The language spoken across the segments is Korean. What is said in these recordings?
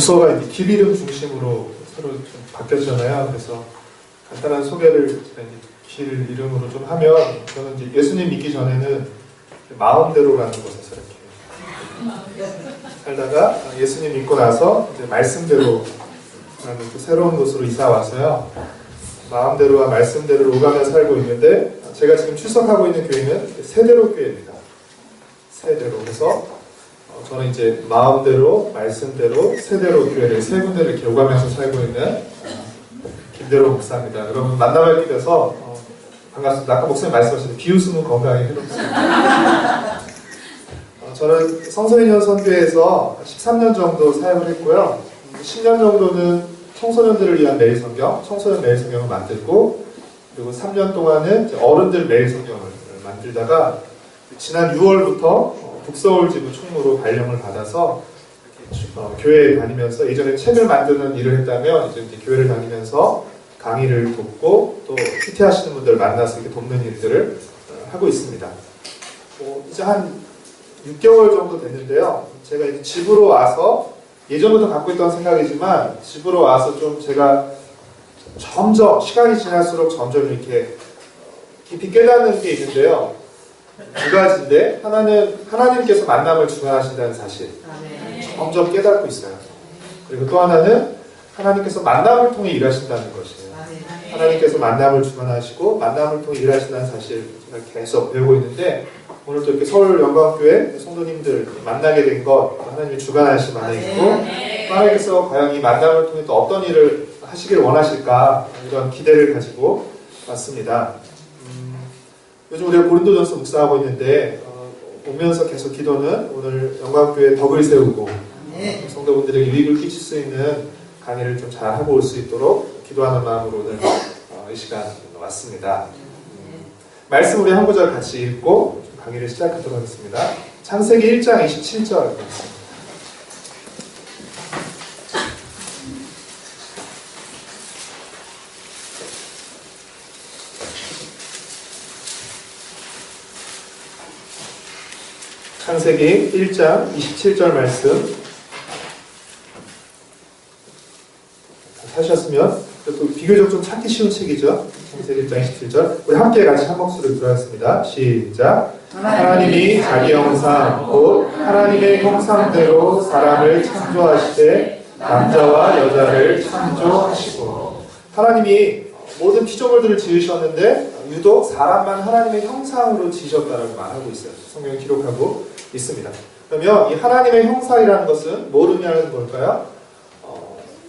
부서가 이제 길 이름 중심으로 새로 좀 바뀌었잖아요. 그래서 간단한 소개를 제가 이제 길 이름으로 좀 하면, 저는 이제 예수님 믿기 전에는 마음대로라는 곳에서 이렇게 살다가 예수님 믿고 나서 이제 말씀대로라는 또 새로운 곳으로 이사 와서요. 마음대로와 말씀대로를 오가며 살고 있는데, 제가 지금 출석하고 있는 교회는 세대로 교회입니다. 세대로. 그래서 저는 이제 마음대로, 말씀대로, 세대로 교회를 세 군데를 이렇게 오가면서 살고 있는 김대로 목사입니다. 여러분 만나뵙게 돼서 반갑습니다. 아까 목사님 말씀하셨는데 비웃음은 건강에 해롭습니다. 저는 성서인연 선교회에서 13년 정도 사역을 했고요. 10년 정도는 청소년들을 위한 매일 성경, 청소년 매일 성경을 만들고, 그리고 3년 동안은 어른들 매일 성경을 만들다가 지난 6월부터 북서울 지부 총무로 발령을 받아서 교회에 다니면서, 예전에 책을 만드는 일을 했다면 이제 교회를 다니면서 강의를 돕고 또 PT하시는 분들 만나서 이렇게 돕는 일들을 하고 있습니다. 이제 한 6개월 정도 됐는데요. 제가 이제 집으로 와서, 예전부터 갖고 있던 생각이지만 집으로 와서 좀 제가 점점 시간이 지날수록 점점 이렇게 깊이 깨닫는 게 있는데요. 두 가지인데, 하나는 하나님께서 만남을 주관하신다는 사실, 점점 깨닫고 있어요. 그리고 또 하나는 하나님께서 만남을 통해 일하신다는 것이에요. 하나님께서 만남을 주관하시고 만남을 통해 일하신다는 사실 제가 계속 배우고 있는데, 오늘 또 이렇게 서울 영광교회 성도님들 만나게 된 것, 하나님이 주관하신 만남이고, 하나님께서 과연 이 만남을 통해 또 어떤 일을 하시길 원하실까, 이런 기대를 가지고 왔습니다. 요즘 우리가 고린도전서 묵상하고 있는데, 오면서 계속 기도는 오늘 영광교회 덕을 세우고 성도분들에게 유익을 끼칠 수 있는 강의를 좀 잘 하고 올 수 있도록 기도하는 마음으로 오늘 이 시간 왔습니다. 말씀 우리 한 구절 같이 읽고 강의를 시작하도록 하겠습니다. 창세기 1장 27절. 창세기 1장 27절 말씀 하셨으면, 또 비교적 좀 찾기 쉬운 책이죠. 창세기 1장 27절. 우리 함께 같이 한 목소리로 들어가겠습니다. 시작. 하나님이 자기 형상 곧 하나님의 형상대로 사람을 창조하시되 남자와 여자를 창조하시고. 하나님이 모든 피조물들을 지으셨는데 유독 사람만 하나님의 형상으로 지으셨다라고 말하고 있어요. 성경에 기록하고 있습니다. 그러면 이 하나님의 형상이라는 것은 뭘 의미하는 걸까요?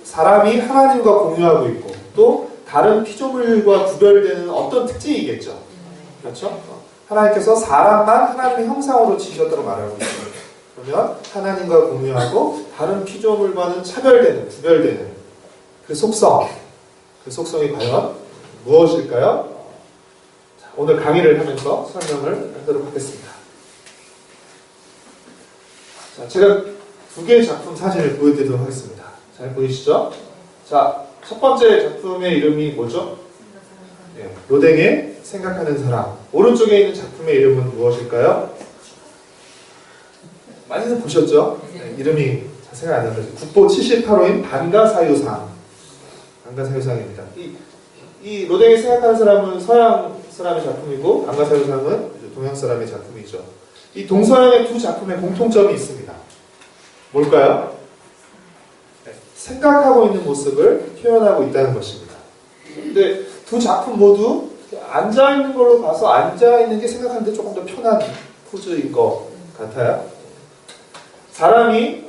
사람이 하나님과 공유하고 있고 또 다른 피조물과 구별되는 어떤 특징이겠죠. 그렇죠? 하나님께서 사람만 하나님의 형상으로 지으셨다고 말하고 있어요. 그러면 하나님과 공유하고 다른 피조물과는 차별되는, 구별되는 그 속성, 그 속성이 과연 무엇일까요? 자, 오늘 강의를 하면서 설명을 하도록 하겠습니다. 자, 제가 두 개의 작품 사진을 보여드리도록 하겠습니다. 잘 보이시죠? 자, 첫 번째 작품의 이름이 뭐죠? 네, 로댕의 생각하는 사람. 오른쪽에 있는 작품의 이름은 무엇일까요? 많이들 보셨죠? 네, 이름이 잘 생각 안 나죠. 국보 78호인 반가사유상. 반가사유상입니다. 이 로댕이 생각하는 사람은 서양 사람의 작품이고, 반가사유상은 동양 사람의 작품이죠. 이 동서양의 두 작품의 공통점이 있습니다. 뭘까요? 네, 생각하고 있는 모습을 표현하고 있다는 것입니다. 근데 두 작품 모두 앉아있는 걸로 봐서 앉아있는 게 생각하는데 조금 더 편한 포즈인 것 같아요. 사람이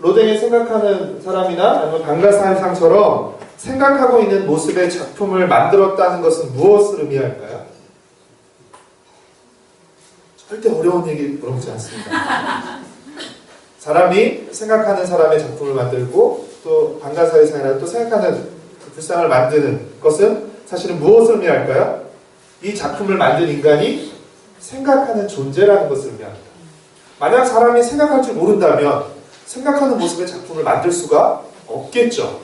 로댕이 생각하는 사람이나 아니면 반가사유상처럼 생각하고 있는 모습의 작품을 만들었다는 것은 무엇을 의미할까요? 절대 어려운 얘기 물어보지 않습니다. 사람이 생각하는 사람의 작품을 만들고 또 반가사유상이라 또 생각하는 그 불상을 만드는 것은 사실은 무엇을 의미할까요? 이 작품을 만든 인간이 생각하는 존재라는 것을 의미합니다. 만약 사람이 생각할 줄 모른다면 생각하는 모습의 작품을 만들 수가 없겠죠.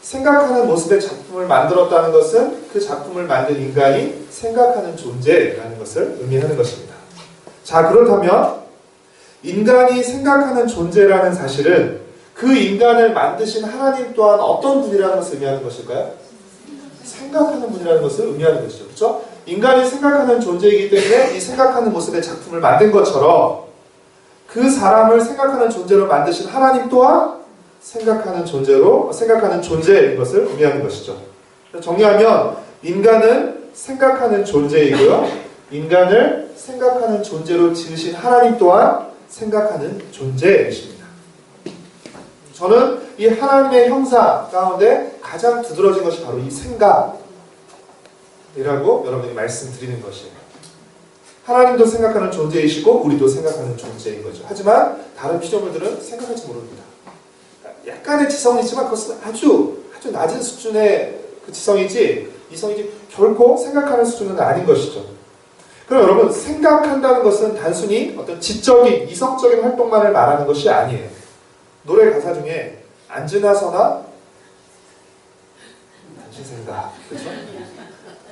생각하는 모습의 작품을 만들었다는 것은 그 작품을 만든 인간이 생각하는 존재라는 것을 의미하는 것입니다. 자, 그렇다면 인간이 생각하는 존재라는 사실은 그 그 인간을 만드신 하나님 또한 어떤 분이라는 것을 의미하는 것일까요? 생각하는 분이라는 것을 의미하는 것이죠. 그렇죠? 인간이 생각하는 존재이기 때문에 이 생각하는 모습의 작품을 만든 것처럼 그 사람을 생각하는 존재로 만드신 하나님 또한 생각하는 존재인 것을 의미하는 것이죠. 정리하면 인간은 생각하는 존재이고요. 인간을 생각하는 존재로 지으신 하나님 또한 생각하는 존재이십니다. 저는 이 하나님의 형상 가운데 가장 두드러진 것이 바로 이 생각이라고 여러분에게 말씀드리는 것이에요. 하나님도 생각하는 존재이시고 우리도 생각하는 존재인 거죠. 하지만 다른 피조물들은 생각할지 모릅니다. 약간의 지성은 있지만 그것은 아주 낮은 수준의 그 지성이지 결코 생각하는 수준은 아닌 것이죠. 그럼 여러분, 생각한다는 것은 단순히 어떤 지적인, 이성적인 활동만을 말하는 것이 아니에요. 노래 가사 중에 앉으나 서나 당신 생각, 그렇죠?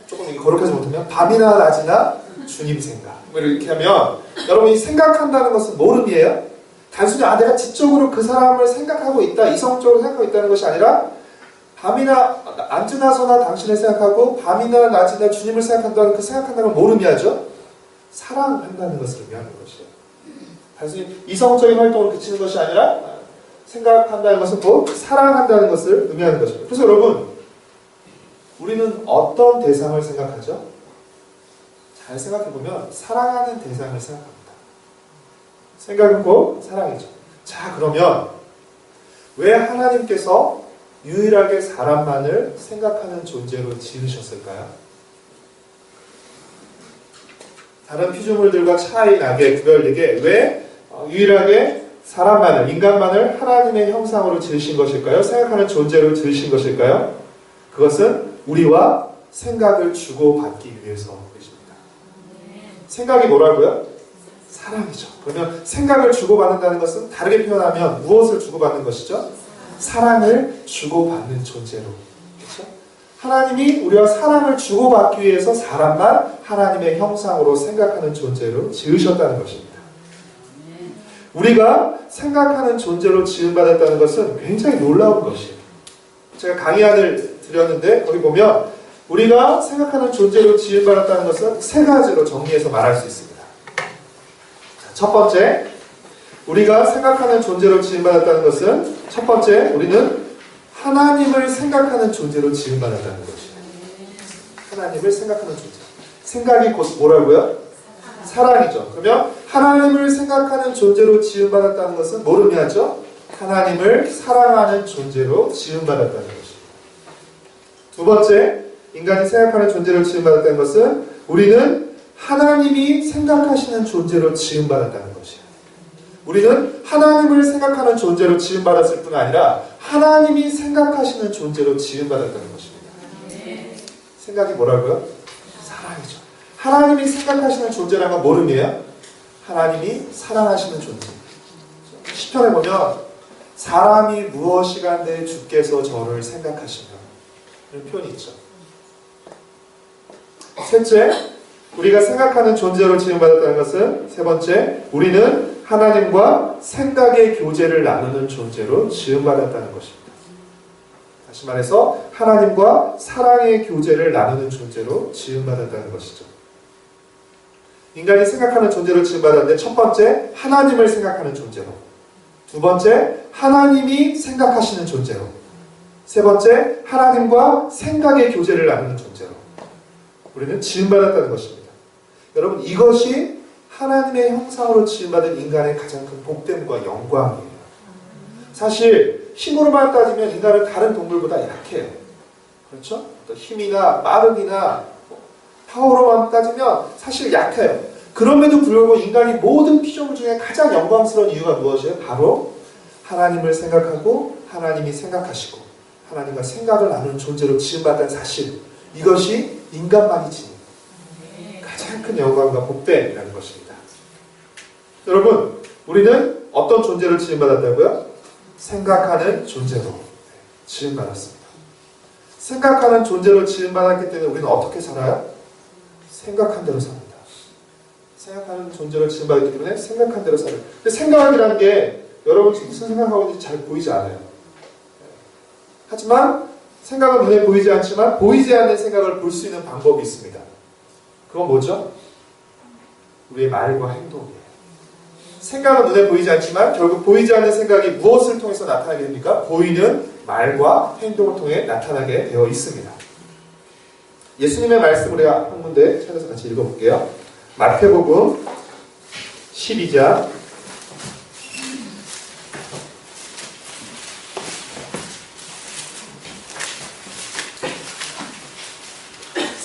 조금 거룩하지 못하면 밤이나 낮이나 주님 생각, 이렇게 하면 여러분이 생각한다는 것은 뭘 의미해요? 단순히 내가 지적으로 그 사람을 생각하고 있다, 이성적으로 생각하고 있다는 것이 아니라 밤이나 앉으나 서나 당신을 생각하고 밤이나 낮이나 주님을 생각한다는 그 생각한다는 건 뭘 의미하죠? 사랑한다는 것을 의미하는 것이에요. 단순히 이성적인 활동을 그치는 것이 아니라 생각한다는 것은 곧 사랑한다는 것을 의미하는 것입니다. 그래서 여러분, 우리는 어떤 대상을 생각하죠? 잘 생각해보면 사랑하는 대상을 생각합니다. 생각은 곧 사랑이죠. 자, 그러면 왜 하나님께서 유일하게 사람만을 생각하는 존재로 지으셨을까요? 다른 피조물들과 차이 나게, 구별되게 왜 유일하게 사람만을, 인간만을 하나님의 형상으로 지으신 것일까요? 생각하는 존재로 지으신 것일까요? 그것은 우리와 생각을 주고받기 위해서 그것입니다. 생각이 뭐라고요? 사랑이죠. 그러면 생각을 주고받는다는 것은 다르게 표현하면 무엇을 주고받는 것이죠? 사랑을 주고받는 존재로. 그렇죠? 하나님이 우리와 사랑을 주고받기 위해서 사람만 하나님의 형상으로 생각하는 존재로 지으셨다는 것입니다. 우리가 생각하는 존재로 지음받았다는 것은 굉장히 놀라운 것이에요. 제가 강의안을 드렸는데 거기 보면 우리가 생각하는 존재로 지음받았다는 것은 세 가지로 정리해서 말할 수 있습니다. 첫 번째, 우리가 생각하는 존재로 지음받았다는 것은 첫 번째, 우리는 하나님을 생각하는 존재로 지음받았다는 것이에요. 하나님을 생각하는 존재. 생각이 곧 뭐라고요? 사랑이죠. 그러면 하나님을 생각하는 존재로 지음받았다는 것은 뭘 의미하죠? 하나님을 사랑하는 존재로 지음받았다는 것입니다. 두 번째, 인간이 생각하는 존재로 지음받았다는 것은 우리는 하나님이 생각하시는 존재로 지음받았다는 것이에요. 우리는 하나님을 생각하는 존재로 지음받았을 뿐 아니라 하나님이 생각하시는 존재로 지음받았다는 것입니다. 생각이 뭐라고요? 사랑이죠. 하나님이 생각하시는 존재라는 건 뭘 의미해요? 하나님이 사랑하시는 존재. 시편에 보면 사람이 무엇이간데 주께서 저를 생각하시며 이런 표현이 있죠. 셋째, 우리가 생각하는 존재로 지음받았다는 것은 세 번째, 우리는 하나님과 생각의 교제를 나누는 존재로 지음받았다는 것입니다. 다시 말해서 하나님과 사랑의 교제를 나누는 존재로 지음받았다는 것이죠. 인간이 생각하는 존재로 지음받았는데 첫 번째, 하나님을 생각하는 존재로. 두 번째, 하나님이 생각하시는 존재로. 세 번째, 하나님과 생각의 교제를 나누는 존재로. 우리는 지음받았다는 것입니다. 여러분, 이것이 하나님의 형상으로 지음받은 인간의 가장 큰 복됨과 영광이에요. 사실 힘으로만 따지면 인간은 다른 동물보다 약해요. 그렇죠? 힘이나 빠르기나 파워로만 따지면 사실 약해요. 그럼에도 불구하고 인간이 모든 피조물 중에 가장 영광스러운 이유가 무엇이에요? 바로 하나님을 생각하고 하나님이 생각하시고 하나님과 생각을 나누는 존재로 지음받은 사실, 이것이 인간만이 지닌 가장 큰 영광과 복됨이라는 것입니다. 여러분, 우리는 어떤 존재를 지음받았다고요? 생각하는 존재로 지음받았습니다. 생각하는 존재로 지음받았기 때문에 우리는 어떻게 살아요? 생각한 대로 삽니다. 생각하는 존재로 지음받았기 때문에 생각한 대로 살아요. 근데 생각이라는 게 여러분 무슨 생각하고 있는지 잘 보이지 않아요. 하지만 생각은 눈에 보이지 않지만 보이지 않는 생각을 볼 수 있는 방법이 있습니다. 그건 뭐죠? 우리의 말과 행동이에요. 생각은 눈에 보이지 않지만 결국 보이지 않는 생각이 무엇을 통해서 나타나게 됩니까? 보이는 말과 행동을 통해 나타나게 되어 있습니다. 예수님의 말씀을 우리가 한 군데 찾아서 같이 읽어볼게요. 마태복음 12장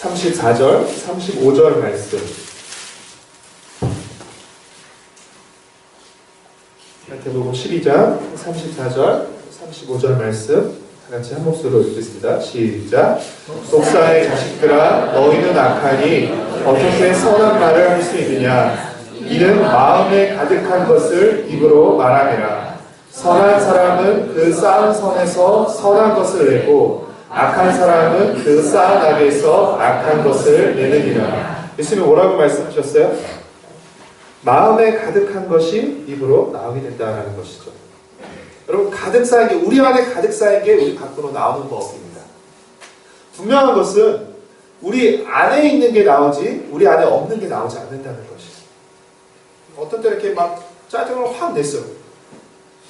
34절, 35절 말씀. 마태복음 12장 34절, 35절 말씀 같이 한 목소리로 읽겠습니다. 시작. 독사의 자식들아 너희는 악하니 어떻게 선한 말을 할 수 있느냐. 이는 마음에 가득한 것을 입으로 말하느라. 선한 사람은 그 쌓은 선에서 선한 것을 내고 악한 사람은 그 쌓은 악에서 악한 것을 내느니라. 예수님이 뭐라고 말씀하셨어요? 마음에 가득한 것이 입으로 나오게 된다는 것이죠. 여러분 가득 쌓인 게 우리 안에 가득 쌓인 게 우리 밖으로 나오는 법입니다. 분명한 것은 우리 안에 있는 게 나오지 우리 안에 없는 게 나오지 않는다는 것이죠. 어떤 때 이렇게 막 짜증을 확 냈어요.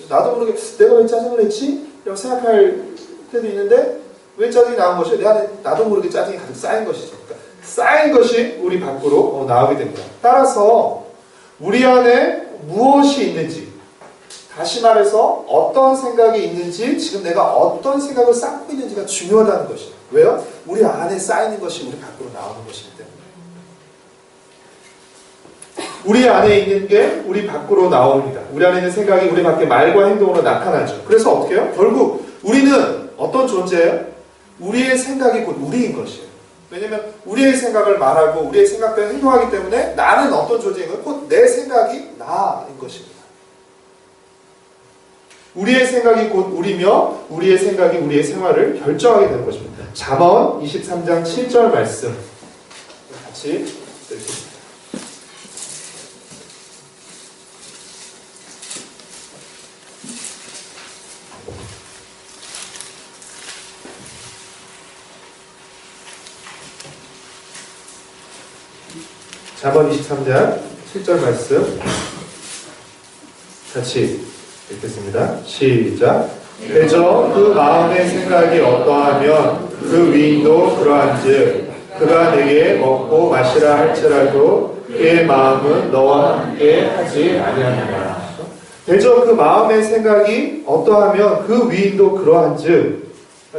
나도 모르게 내가 왜 짜증을 냈지? 라고 생각할 때도 있는데 왜 짜증이 나온 것이요? 내 안에 나도 모르게 짜증이 가득 쌓인 것이죠. 그러니까 쌓인 것이 우리 밖으로 나오게 됩니다. 따라서 우리 안에 무엇이 있는지, 다시 말해서 어떤 생각이 있는지, 지금 내가 어떤 생각을 쌓고 있는지가 중요하다는 것이에요. 왜요? 우리 안에 쌓이는 것이 우리 밖으로 나오는 것이기 때문에. 우리 안에 있는 게 우리 밖으로 나옵니다. 우리 안에 있는 생각이 우리 밖에 말과 행동으로 나타나죠. 그래서 어떻게 해요? 결국 우리는 어떤 존재예요? 우리의 생각이 곧 우리인 것이에요. 왜냐하면 우리의 생각을 말하고 우리의 생각대로 행동하기 때문에 나는 어떤 존재인 거예요? 곧 내 생각이 나인 것입니다. 우리의 생각이 곧 우리며 우리의 생각이 우리의 생활을 결정하게 되는 것입니다. 잠언 23장 7절 말씀 같이 읽겠습니다. 잠언 23장 7절 말씀 같이 읽겠습니다. 시작. 그저 그 마음의 생각이 어떠하면 그 위인도 그러한즉 그가 내게 먹고 마시라 할지라도 그의 마음은 너와 함께 하지 아니하느니라. 그저 그 마음의 생각이 어떠하면 그 위인도 그러한즉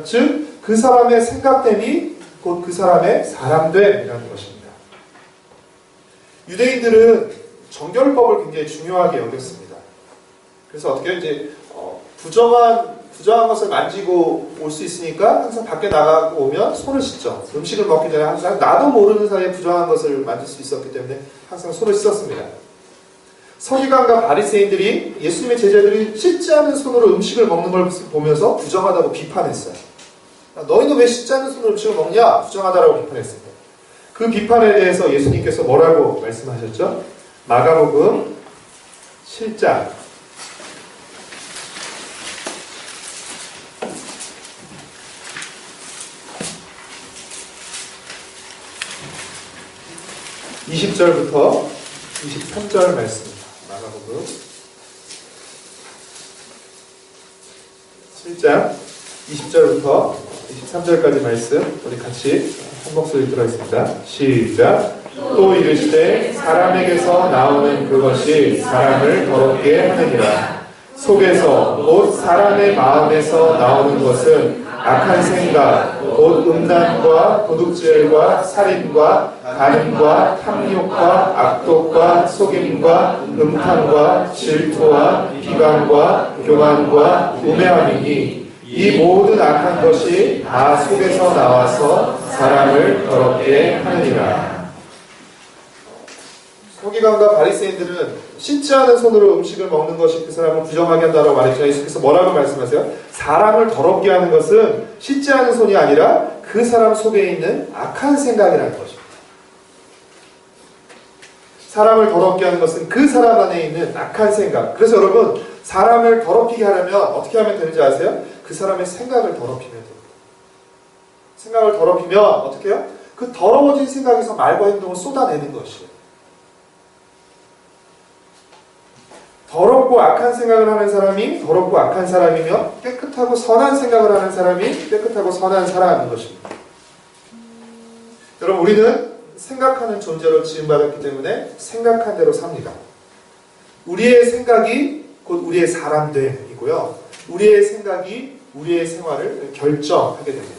즉 그 사람의 생각됨이 곧 그 사람의 사람됨이라는 것입니다. 유대인들은 정결법을 굉장히 중요하게 여겼습니다. 그래서 어떻게 이제 부정한 것을 만지고 올 수 있으니까 항상 밖에 나가고 오면 손을 씻죠. 음식을 먹기 전에 항상 나도 모르는 사이에 부정한 것을 만질 수 있었기 때문에 항상 손을 씻었습니다. 서기관과 바리새인들이 예수님의 제자들이 씻지 않은 손으로 음식을 먹는 걸 보면서 부정하다고 비판했어요. 너희는 왜 씻지 않은 손으로 음식을 먹냐? 부정하다라고 비판했습니다. 그 비판에 대해서 예수님께서 뭐라고 말씀하셨죠? 마가복음 7장 20절부터 23절 말씀입니다. 마가복음 7장 20절부터 23절까지 말씀 우리 같이 한 목소리 들어있습니다. 시작. 또 이르시되 사람에게서 나오는 그것이 사람을 더럽게 하느니라. 속에서 곧 사람의 마음에서 나오는 것은 악한 생각, 곧 음란과 도둑질과 살인과 간음과 탐욕과 악독과 속임과 음탕과 질투와 비방과 교만과 우매함이니 이 모든 악한 것이 다 속에서 나와서 사람을 더럽게 하느니라. 서기관과 바리새인들은 씻지 않은 손으로 음식을 먹는 것이 그 사람을 부정하게 한다고 말했죠. 예수께서 뭐라고 말씀하세요? 사람을 더럽게 하는 것은 씻지 않은 손이 아니라 그 사람 속에 있는 악한 생각이라는 것입니다. 사람을 더럽게 하는 것은 그 사람 안에 있는 악한 생각. 그래서 여러분 사람을 더럽히게 하려면 어떻게 하면 되는지 아세요? 그 사람의 생각을 더럽히면 돼요. 생각을 더럽히면 어떻게 해요? 그 더러워진 생각에서 말과 행동을 쏟아내는 것이에요. 더럽고 악한 생각을 하는 사람이 더럽고 악한 사람이며 깨끗하고 선한 생각을 하는 사람이 깨끗하고 선한 사람인 것입니다. 여러분, 우리는 생각하는 존재로 지음받았기 때문에 생각한 대로 삽니다. 우리의 생각이 곧 우리의 사람됨이고요. 우리의 생각이 우리의 생활을 결정하게 됩니다.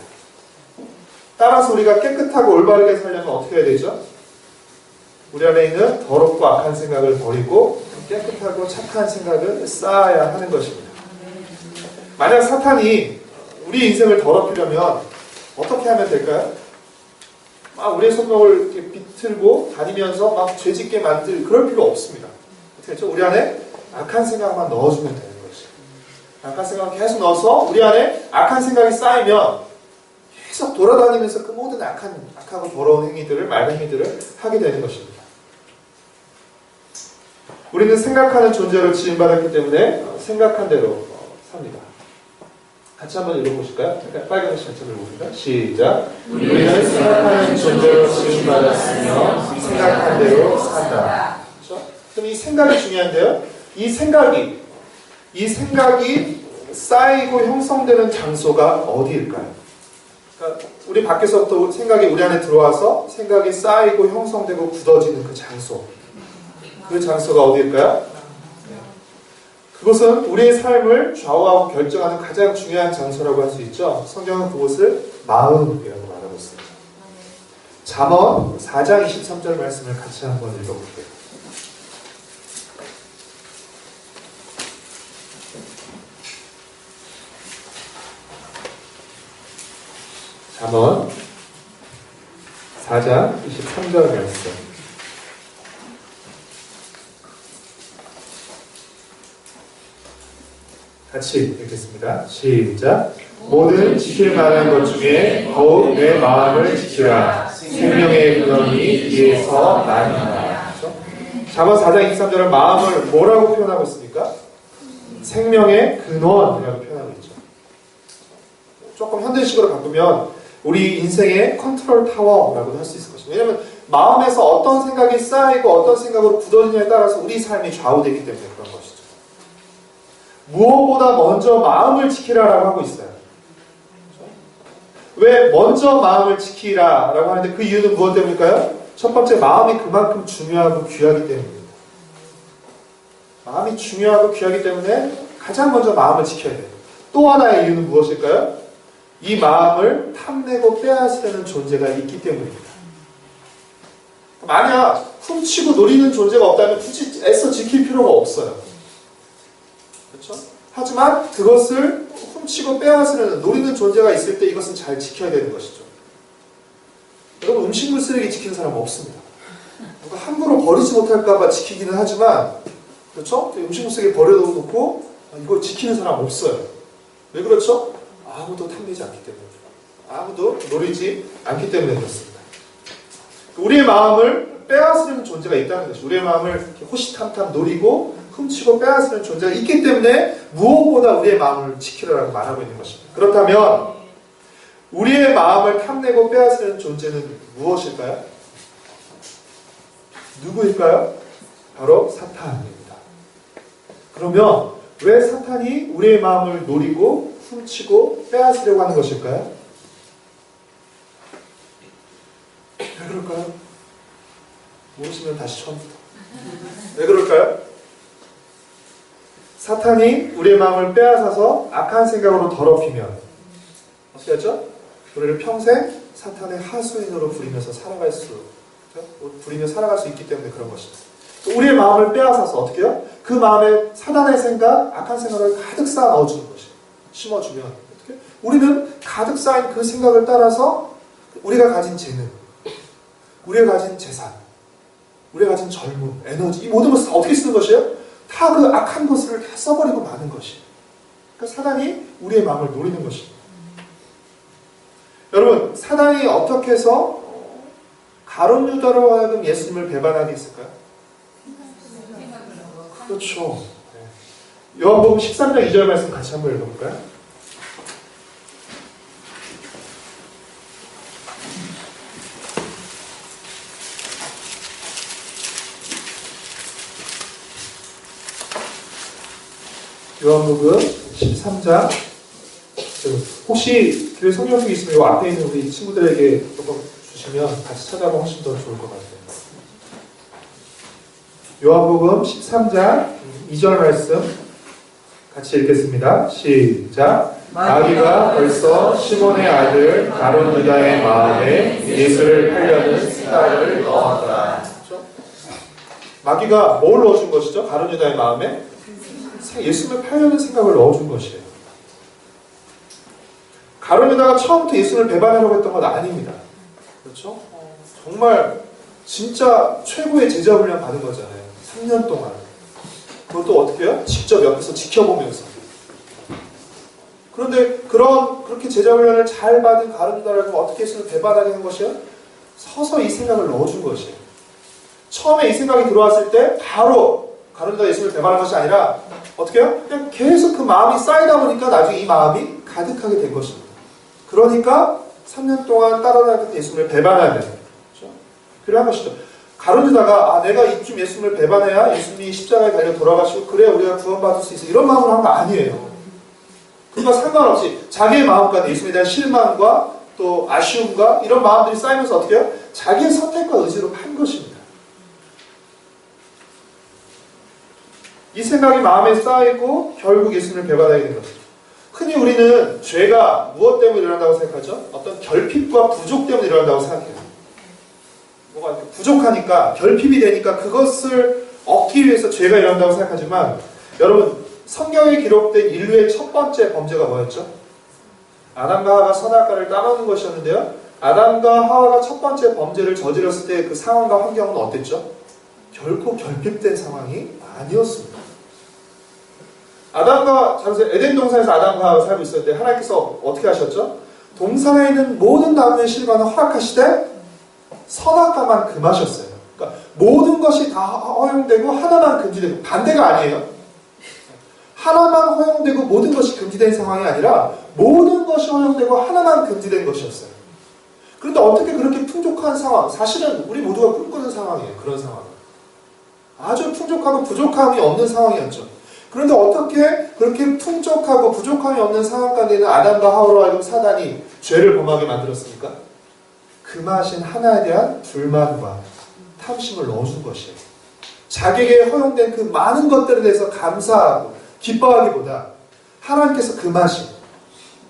따라서 우리가 깨끗하고 올바르게 살려면 어떻게 해야 되죠? 우리 안에 있는 더럽고 악한 생각을 버리고 깨끗하고 착한 생각을 쌓아야 하는 것입니다. 만약 사탄이 우리 인생을 더럽히려면 어떻게 하면 될까요? 우리의 손목을 이렇게 비틀고 다니면서 막 죄짓게 만들 그럴 필요 없습니다. 어떻게 했죠? 우리 안에 악한 생각만 넣어주면 되는 것이에요. 악한 생각을 계속 넣어서 우리 안에 악한 생각이 쌓이면 계속 돌아다니면서 그 모든 악하고 더러운 행위들을, 말 행위들을 하게 되는 것입니다. 우리는 생각하는 존재로 지음받았기 때문에 생각한 대로 삽니다. 같이 한번 읽어보실까요? 빨간 글씨 같이 읽어보실까요? 시작. 우리는 생각하는 존재로 지음받았으며 생각한 대로 산다. 그렇죠? 그럼 이 생각이 중요한데요. 이 생각이 쌓이고 형성되는 장소가 어디일까요? 그러니까 우리 밖에서부터 생각이 우리 안에 들어와서 생각이 쌓이고 형성되고 굳어지는 그 장소. 그 장소가 어디일까요? 그것은 우리의 삶을 좌우하고 결정하는 가장 중요한 장소라고 할 수 있죠. 성경은 그곳을 마음이라고 말하고 있습니다. 잠언 4장 23절 말씀을 같이 한번 읽어볼게요. 잠언 4장 23절 말씀. 같이 읽겠습니다. 시작. 모든 지킬 만한 것 중에 더욱 내 마음을 지키라. 생명의 근원이 이에서 나니라. 잠언 4장 23절은 마음을 뭐라고 표현하고 있습니까? 생명의 근원이라고 표현하고 있죠. 조금 현대식으로 바꾸면 우리 인생의 컨트롤 타워라고도 할 수 있을 것입니다. 왜냐하면 마음에서 어떤 생각이 쌓이고 어떤 생각으로 굳어지냐에 따라서 우리 삶이 좌우되기 때문에 그런 것이죠. 무엇보다 먼저 마음을 지키라라고 하고 있어요. 왜 먼저 마음을 지키라라고 하는데 그 이유는 무엇 때문일까요? 첫 번째, 마음이 그만큼 중요하고 귀하기 때문입니다. 마음이 중요하고 귀하기 때문에 가장 먼저 마음을 지켜야 돼요. 또 하나의 이유는 무엇일까요? 이 마음을 탐내고 빼앗으려는 존재가 있기 때문입니다. 만약 훔치고 노리는 존재가 없다면 굳이 애써 지킬 필요가 없어요. 그렇죠? 하지만 그것을 훔치고 빼앗으려는 노리는 존재가 있을 때 이것은 잘 지켜야 되는 것이죠. 여러분, 음식물 쓰레기 지키는 사람 없습니다. 누가 함부로 버리지 못할까봐 지키기는 하지만, 그렇죠? 음식물 쓰레기 버려놓고 이거 지키는 사람 없어요. 왜 그렇죠? 아무도 탐내지 않기 때문에, 아무도 노리지 않기 때문에 그렇습니다. 우리의 마음을 빼앗으려는 존재가 있다는 것이죠. 우리의 마음을 호시탐탐 노리고 훔치고 빼앗으려는 존재가 있기 때문에 무엇보다 우리의 마음을 지키라고 말하고 있는 것입니다. 그렇다면 우리의 마음을 탐내고 빼앗으려는 존재는 무엇일까요? 누구일까요? 바로 사탄입니다. 그러면 왜 사탄이 우리의 마음을 노리고 훔치고 빼앗으려고 하는 것일까요? 왜 그럴까요? 모르시면 다시 처음부터. 왜 그럴까요? 사탄이 우리의 마음을 빼앗아서 악한 생각으로 더럽히면 어떻게 하죠? 우리를 평생 사탄의 하수인으로 부리면서 살아갈 수 있기 때문에 그런 것입니다. 우리의 마음을 빼앗아서 어떻게 해요? 그 마음에 사단의 생각, 악한 생각을 가득 쌓아 넣어주는 것이에요. 심어주면 어떻게? 우리는 가득 쌓인 그 생각을 따라서 우리가 가진 재능, 우리가 가진 재산, 우리가 가진 젊음, 에너지, 이 모든 것을 어떻게 쓰는 것이에요? 다 그 악한 것을 다 써버리고 마는 것이에요. 그러니까 사단이 우리의 마음을 노리는 것입니다. 여러분, 사단이 어떻게 해서 가룟 유다로 하여금 예수님을 배반하게 했을까요? 그렇죠. 요한복음 13장 2절 말씀 같이 한번 읽어볼까요? 요한복음 13장. 혹시 교회 성경 속에 있으면 요 앞에 있는 우리 친구들에게 조금 주시면 같이 찾아보면 훨씬 더 좋을 것 같아요. 요한복음 13장 2절 말씀 같이 읽겠습니다. 시작. 마귀가 벌써 시몬의 아들 가룟 유다의 마음에 예수를 팔려는 생각을 넣었다. 그렇죠? 마귀가 뭘 넣어준 것이죠? 가룟 유다의 마음에 예수를 팔려는 생각을 넣어준 것이에요. 가룟 유다가 처음부터 예수를 배반하려고 했던 건 아닙니다. 그렇죠? 정말 진짜 최고의 제자 훈련 받은 거잖아요. 3년 동안. 그것도 어떻게 해요? 직접 옆에서 지켜보면서. 그런데 그렇게 제자 훈련을 잘 받은 가룟 유다를 어떻게 예수를 배반하게 한 것이에요? 서서 이 생각을 넣어준 것이에요. 처음에 이 생각이 들어왔을 때 바로 가룟 유다가 예수를 배반한 것이 아니라 어떻게 해요? 그냥 계속 그 마음이 쌓이다 보니까 나중에 이 마음이 가득하게 된 것입니다. 그러니까 3년 동안 따라다녔던 예수를 배반하는, 그렇죠? 필요한 것이죠. 가룟 유다가 내가 이쯤 예수를 배반해야 예수님이 십자가에 달려 돌아가시고 그래야 우리가 구원받을 수 있어, 이런 마음으로 한 거 아니에요. 그것과 상관없이 자기의 마음과 예수님에 대한 실망과 또 아쉬움과 이런 마음들이 쌓이면서 어떻게 해요? 자기의 선택과 의지로 한 것입니다. 이 생각이 마음에 쌓이고 결국 예수님을 배반하게 된 것입니다. 흔히 우리는 죄가 무엇 때문에 일어난다고 생각하죠? 어떤 결핍과 부족 때문에 일어난다고 생각해요. 뭐가 부족하니까, 결핍이 되니까 그것을 얻기 위해서 죄가 일어난다고 생각하지만, 여러분, 성경에 기록된 인류의 첫 번째 범죄가 뭐였죠? 아담과 하와가 선악과를 따먹는 것이었는데요. 아담과 하와가 첫 번째 범죄를 저질렀을 때 그 상황과 환경은 어땠죠? 결코 결핍된 상황이 아니었습니다. 에덴 동산에서 아담과 하와가 살고 있을 때 하나님께서 어떻게 하셨죠? 동산에 있는 모든 나무의 실과는 허락하시되 선악과만 금하셨어요. 그러니까 모든 것이 다 허용되고 하나만 금지되고, 반대가 아니에요. 하나만 허용되고 모든 것이 금지된 상황이 아니라 모든 것이 허용되고 하나만 금지된 것이었어요. 그런데 어떻게 그렇게 풍족한 상황, 사실은 우리 모두가 꿈꾸는 상황이에요. 그런 상황. 아주 풍족하고 부족함이 없는 상황이었죠. 그런데 어떻게 그렇게 풍족하고 부족함이 없는 상황 가운데 있는 아담과 하와로 하여금 사단이 죄를 범하게 만들었습니까? 금하신 하나에 대한 불만과 탐심을 넣어준 것이에요. 자기에게 허용된 그 많은 것들에 대해서 감사하고 기뻐하기보다 하나님께서 금하신,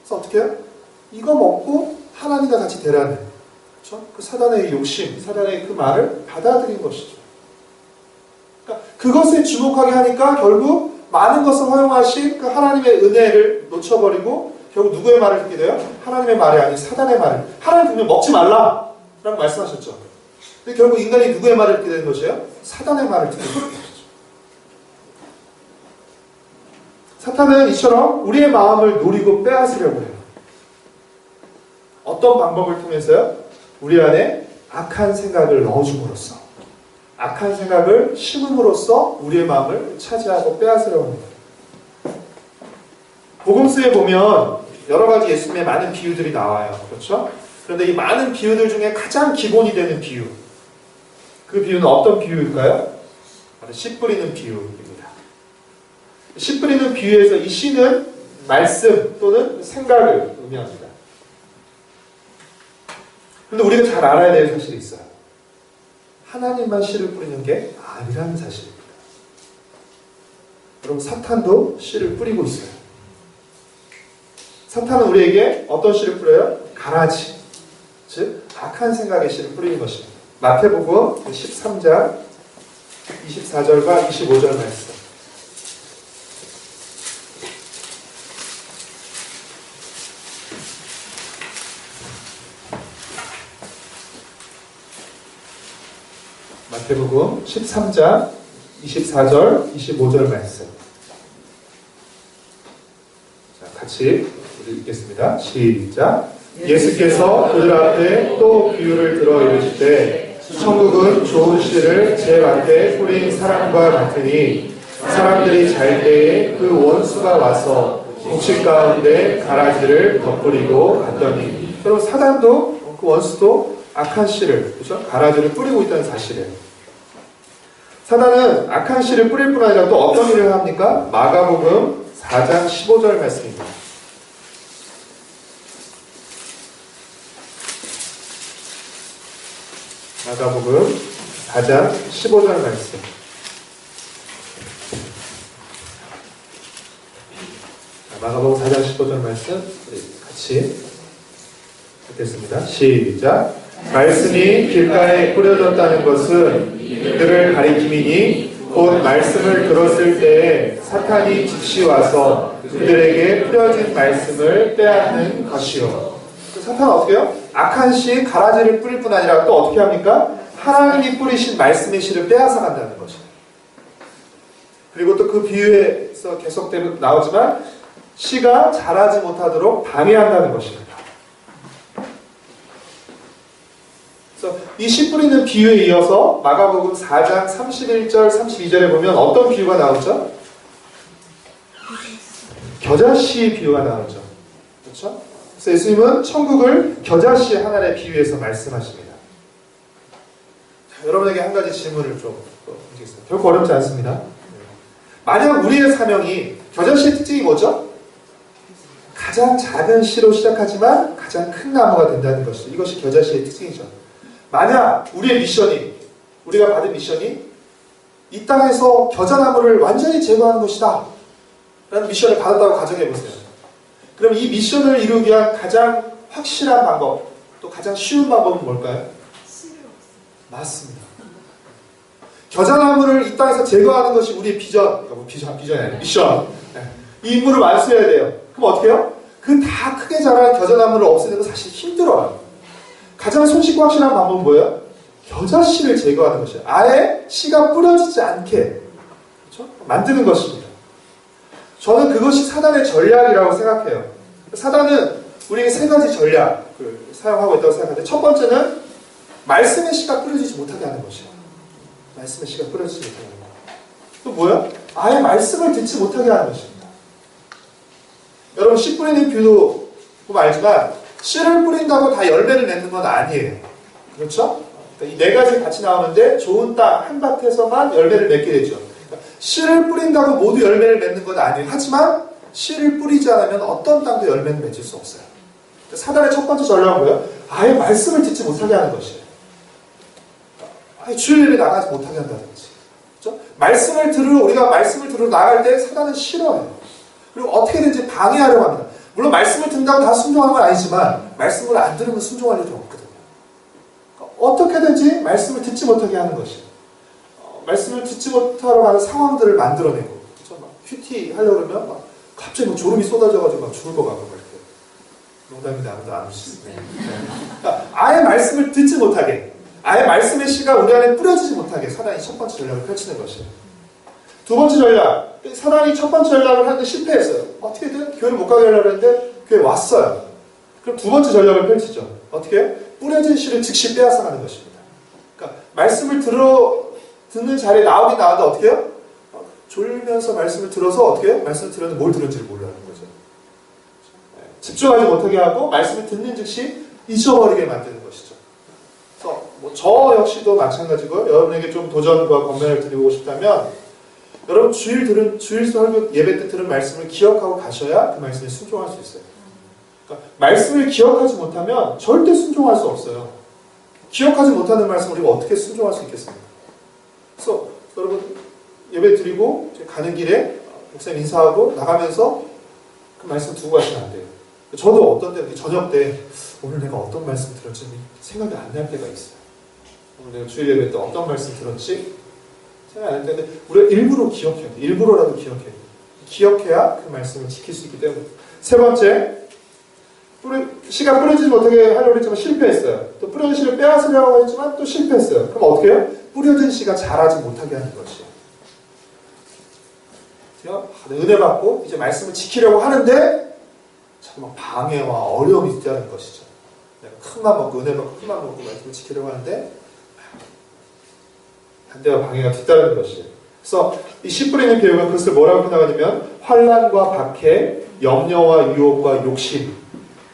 그래서 어떻게 해요? 이거 먹고 하나님과 같이 되라는, 그렇죠? 그 사단의 욕심, 사단의 그 말을 받아들인 것이죠. 그러니까 그것에 주목하게 하니까 결국 많은 것을 허용하신 그 하나님의 은혜를 놓쳐버리고 결국 누구의 말을 듣게 돼요? 하나님의 말이 아닌 사단의 말을. 하나님 분명 먹지 말라 라고 말씀하셨죠. 근데 결국 인간이 누구의 말을 듣게 되는 것이에요? 사단의 말을 듣게 되는 것이죠. 사탄은 이처럼 우리의 마음을 노리고 빼앗으려고 해요. 어떤 방법을 통해서요? 우리 안에 악한 생각을 넣어줌으로써, 악한 생각을 심음으로써 우리의 마음을 차지하고 빼앗으려고 합니다. 복음서에 보면 여러 가지 예수님의 많은 비유들이 나와요. 그렇죠? 그런데 이 많은 비유들 중에 가장 기본이 되는 비유, 그 비유는 어떤 비유일까요? 바로 씨 뿌리는 비유입니다. 씨 뿌리는 비유에서 이 씨는 말씀 또는 생각을 의미합니다. 그런데 우리가 잘 알아야 될 사실이 있어요. 하나님만 씨를 뿌리는 게 아니라는 사실입니다. 여러분, 사탄도 씨를 뿌리고 있어요. 사탄은 우리에게 어떤 씨를 뿌려요? 가라지, 즉 악한 생각의 씨를 뿌리는 것입니다. 마태복음 13장 24절과 25절 말씀. 마태복음 13장 24절, 25절 말씀. 자, 같이 읽겠습니다. 시작. 예수께서 그들 앞에 또 비유를 들어 이르시되 천국은 좋은 씨를 제 밭에 뿌린 사람과 같으니 사람들이 잘 때에 그 원수가 와서 곡식 가운데 가라지를 덧뿌리고 갔더니, 여러분 사단도 그 원수도 악한 씨를, 그렇죠? 가라지를 뿌리고 있다는 사실이에요. 사단은 악한 씨를 뿌릴 뿐 아니라 또 어떤 일을 합니까? 마가복음 4장 15절 말씀입니다. 마가복음 4장 15절 말씀. 마가복음 4장 15절 말씀 우리 같이 읽겠습니다. 시작. 말씀이 길가에 뿌려졌다는 것은 그들을 가리킴이니 곧 말씀을 들었을 때에 사탄이 즉시 와서 그들에게 뿌려진 말씀을 빼앗는 것이요. 사탄은 어떻게 해요? 악한 씨 가라지를 뿌릴 뿐 아니라 또 어떻게 합니까? 하나님이 뿌리신 말씀의 씨를 빼앗아 간다는 것이죠. 그리고 또 그 비유에서 계속대로 나오지만 씨가 자라지 못하도록 방해한다는 것입니다. 그래서 이 씨 뿌리는 비유에 이어서 마가복음 4장 31절 32절에 보면 어떤 비유가 나오죠? 겨자씨 비유가 나오죠. 그렇죠? 그래서 예수님은 천국을 겨자씨 하나의 비유에서 말씀하십니다. 자, 여러분에게 한 가지 질문을 좀 드리겠습니다. 결코 어렵지 않습니다. 만약 우리의 사명이, 겨자씨의 특징이 뭐죠? 가장 작은 씨로 시작하지만 가장 큰 나무가 된다는 것이죠. 이것이 겨자씨의 특징이죠. 만약 우리의 미션이, 우리가 받은 미션이 이 땅에서 겨자나무를 완전히 제거하는 것이다 라는 미션을 받았다고 가정해보세요. 그럼 이 미션을 이루기 위한 가장 확실한 방법, 또 가장 쉬운 방법은 뭘까요? 맞습니다. 겨자나무를 이 땅에서 제거하는 것이 우리의 비전이 아니라 미션. 이 임무를 완수해야 돼요. 그럼 어떻게 해요? 그 다 크게 자란 겨자나무를 없애는 건 사실 힘들어요. 가장 손쉽고 확실한 방법은 뭐예요? 겨자씨를 제거하는 것이에요. 아예 씨가 뿌려지지 않게, 그렇죠? 만드는 것입니다. 저는 그것이 사단의 전략이라고 생각해요. 사단은 우리에게 세 가지 전략을 사용하고 있다고 생각하는데, 첫 번째는 말씀의 씨가 뿌려지지 못하게 하는 것이에요. 말씀의 씨가 뿌려지지 못하게 하는 것. 또 뭐야? 아예 말씀을 듣지 못하게 하는 것입니다. 여러분 씨 뿌리는 비유도 보면 알지만 씨를 뿌린다고 다 열매를 맺는 건 아니에요. 그렇죠? 이 네 가지 같이 나오는데 좋은 땅 한 밭에서만 열매를 맺게 되죠. 씨를 뿌린다고 모두 열매를 맺는 건 아니에요. 하지만 씨를 뿌리지 않으면 어떤 땅도 열매를 맺을 수 없어요. 사단의 첫 번째 전략은 뭐예요? 아예 말씀을 듣지 못하게 하는 것이에요. 아예 주일 예배 나가지 못하게 한다든지. 그렇죠? 우리가 말씀을 들으러 나갈 때 사단은 싫어해요. 그리고 어떻게든지 방해하려고 합니다. 물론 말씀을 듣는다고 다 순종하는 건 아니지만 말씀을 안 들으면 순종할 일이 없거든요. 그러니까 어떻게든지 말씀을 듣지 못하게 하는 것이에요. 말씀을 듣지 못하러 가는 상황들을 만들어내고, 그렇죠? 막 큐티 하려고 그러면 막 갑자기 막 졸음이 쏟아져가지고 막 죽을 것 같고 막 이렇게. 농담인데 아무도 안 오시는데. 그러니까 아예 말씀을 듣지 못하게, 아예 말씀의 씨가 우리 안에 뿌려지지 못하게 사단이 첫 번째 전략을 펼치는 것이에요. 두 번째 전략, 사단이 첫 번째 전략을 하는데 실패했어요. 어떻게든 교회를 못 가게 하려고 했는데 교회에 왔어요. 그럼 두 번째 전략을 펼치죠. 어떻게 해요? 뿌려진 씨를 즉시 빼앗아가는 것입니다. 그러니까 말씀을 듣는 자리에 나오긴 나왔는데 어떻게 해요? 졸면서 말씀을 들어서 어떻게 해요? 말씀을 들었는데 뭘 들었는지를 모르는 거죠. 집중하지 못하게 하고 말씀을 듣는 즉시 잊어버리게 만드는 것이죠. 그래서 저 역시도 마찬가지고요. 여러분에게 좀 도전과 권면을 드리고 싶다면 여러분 주일 설교 예배 때 들은 말씀을 기억하고 가셔야 그 말씀에 순종할 수 있어요. 그러니까 말씀을 기억하지 못하면 절대 순종할 수 없어요. 기억하지 못하는 말씀 우리가 어떻게 순종할 수 있겠습니까? 그래서 여러분 예배 드리고 가는 길에 목사님 인사하고 나가면서 그 말씀 두고 가시면 안 돼요. 저도 어떤 때 저녁 때 오늘 내가 어떤 말씀 들었지 생각이 안 날 때가 있어요. 오늘 내가 주일 예배 때 어떤 말씀 들었지 생각이 안 날 때인데 우리가 일부러 기억해야 돼. 일부러라도 기억해야 돼. 기억해야 그 말씀을 지킬 수 있기 때문에. 세 번째, 씨가 뿌려지지 못하게 하려고 했지만 실패했어요. 또 뿌려진 씨를 빼앗으려고 했지만 또 실패했어요. 그럼 어떻게 해요? 뿌려진 씨가 자라지 못하게 하는 것이에요. 은혜 받고 이제 말씀을 지키려고 하는데 자꾸 막 방해와 어려움이 있다는 것이죠. 내가 큰맘 먹고 은혜 받고 큰맘 먹고 말씀을 지키려고 하는데 반대와 방해가 뒤따르는 것이에요. 그래서 이 씨 뿌리는 교육은 그것을 뭐라고 표현하냐면 환난과 박해, 염려와 유혹과 욕심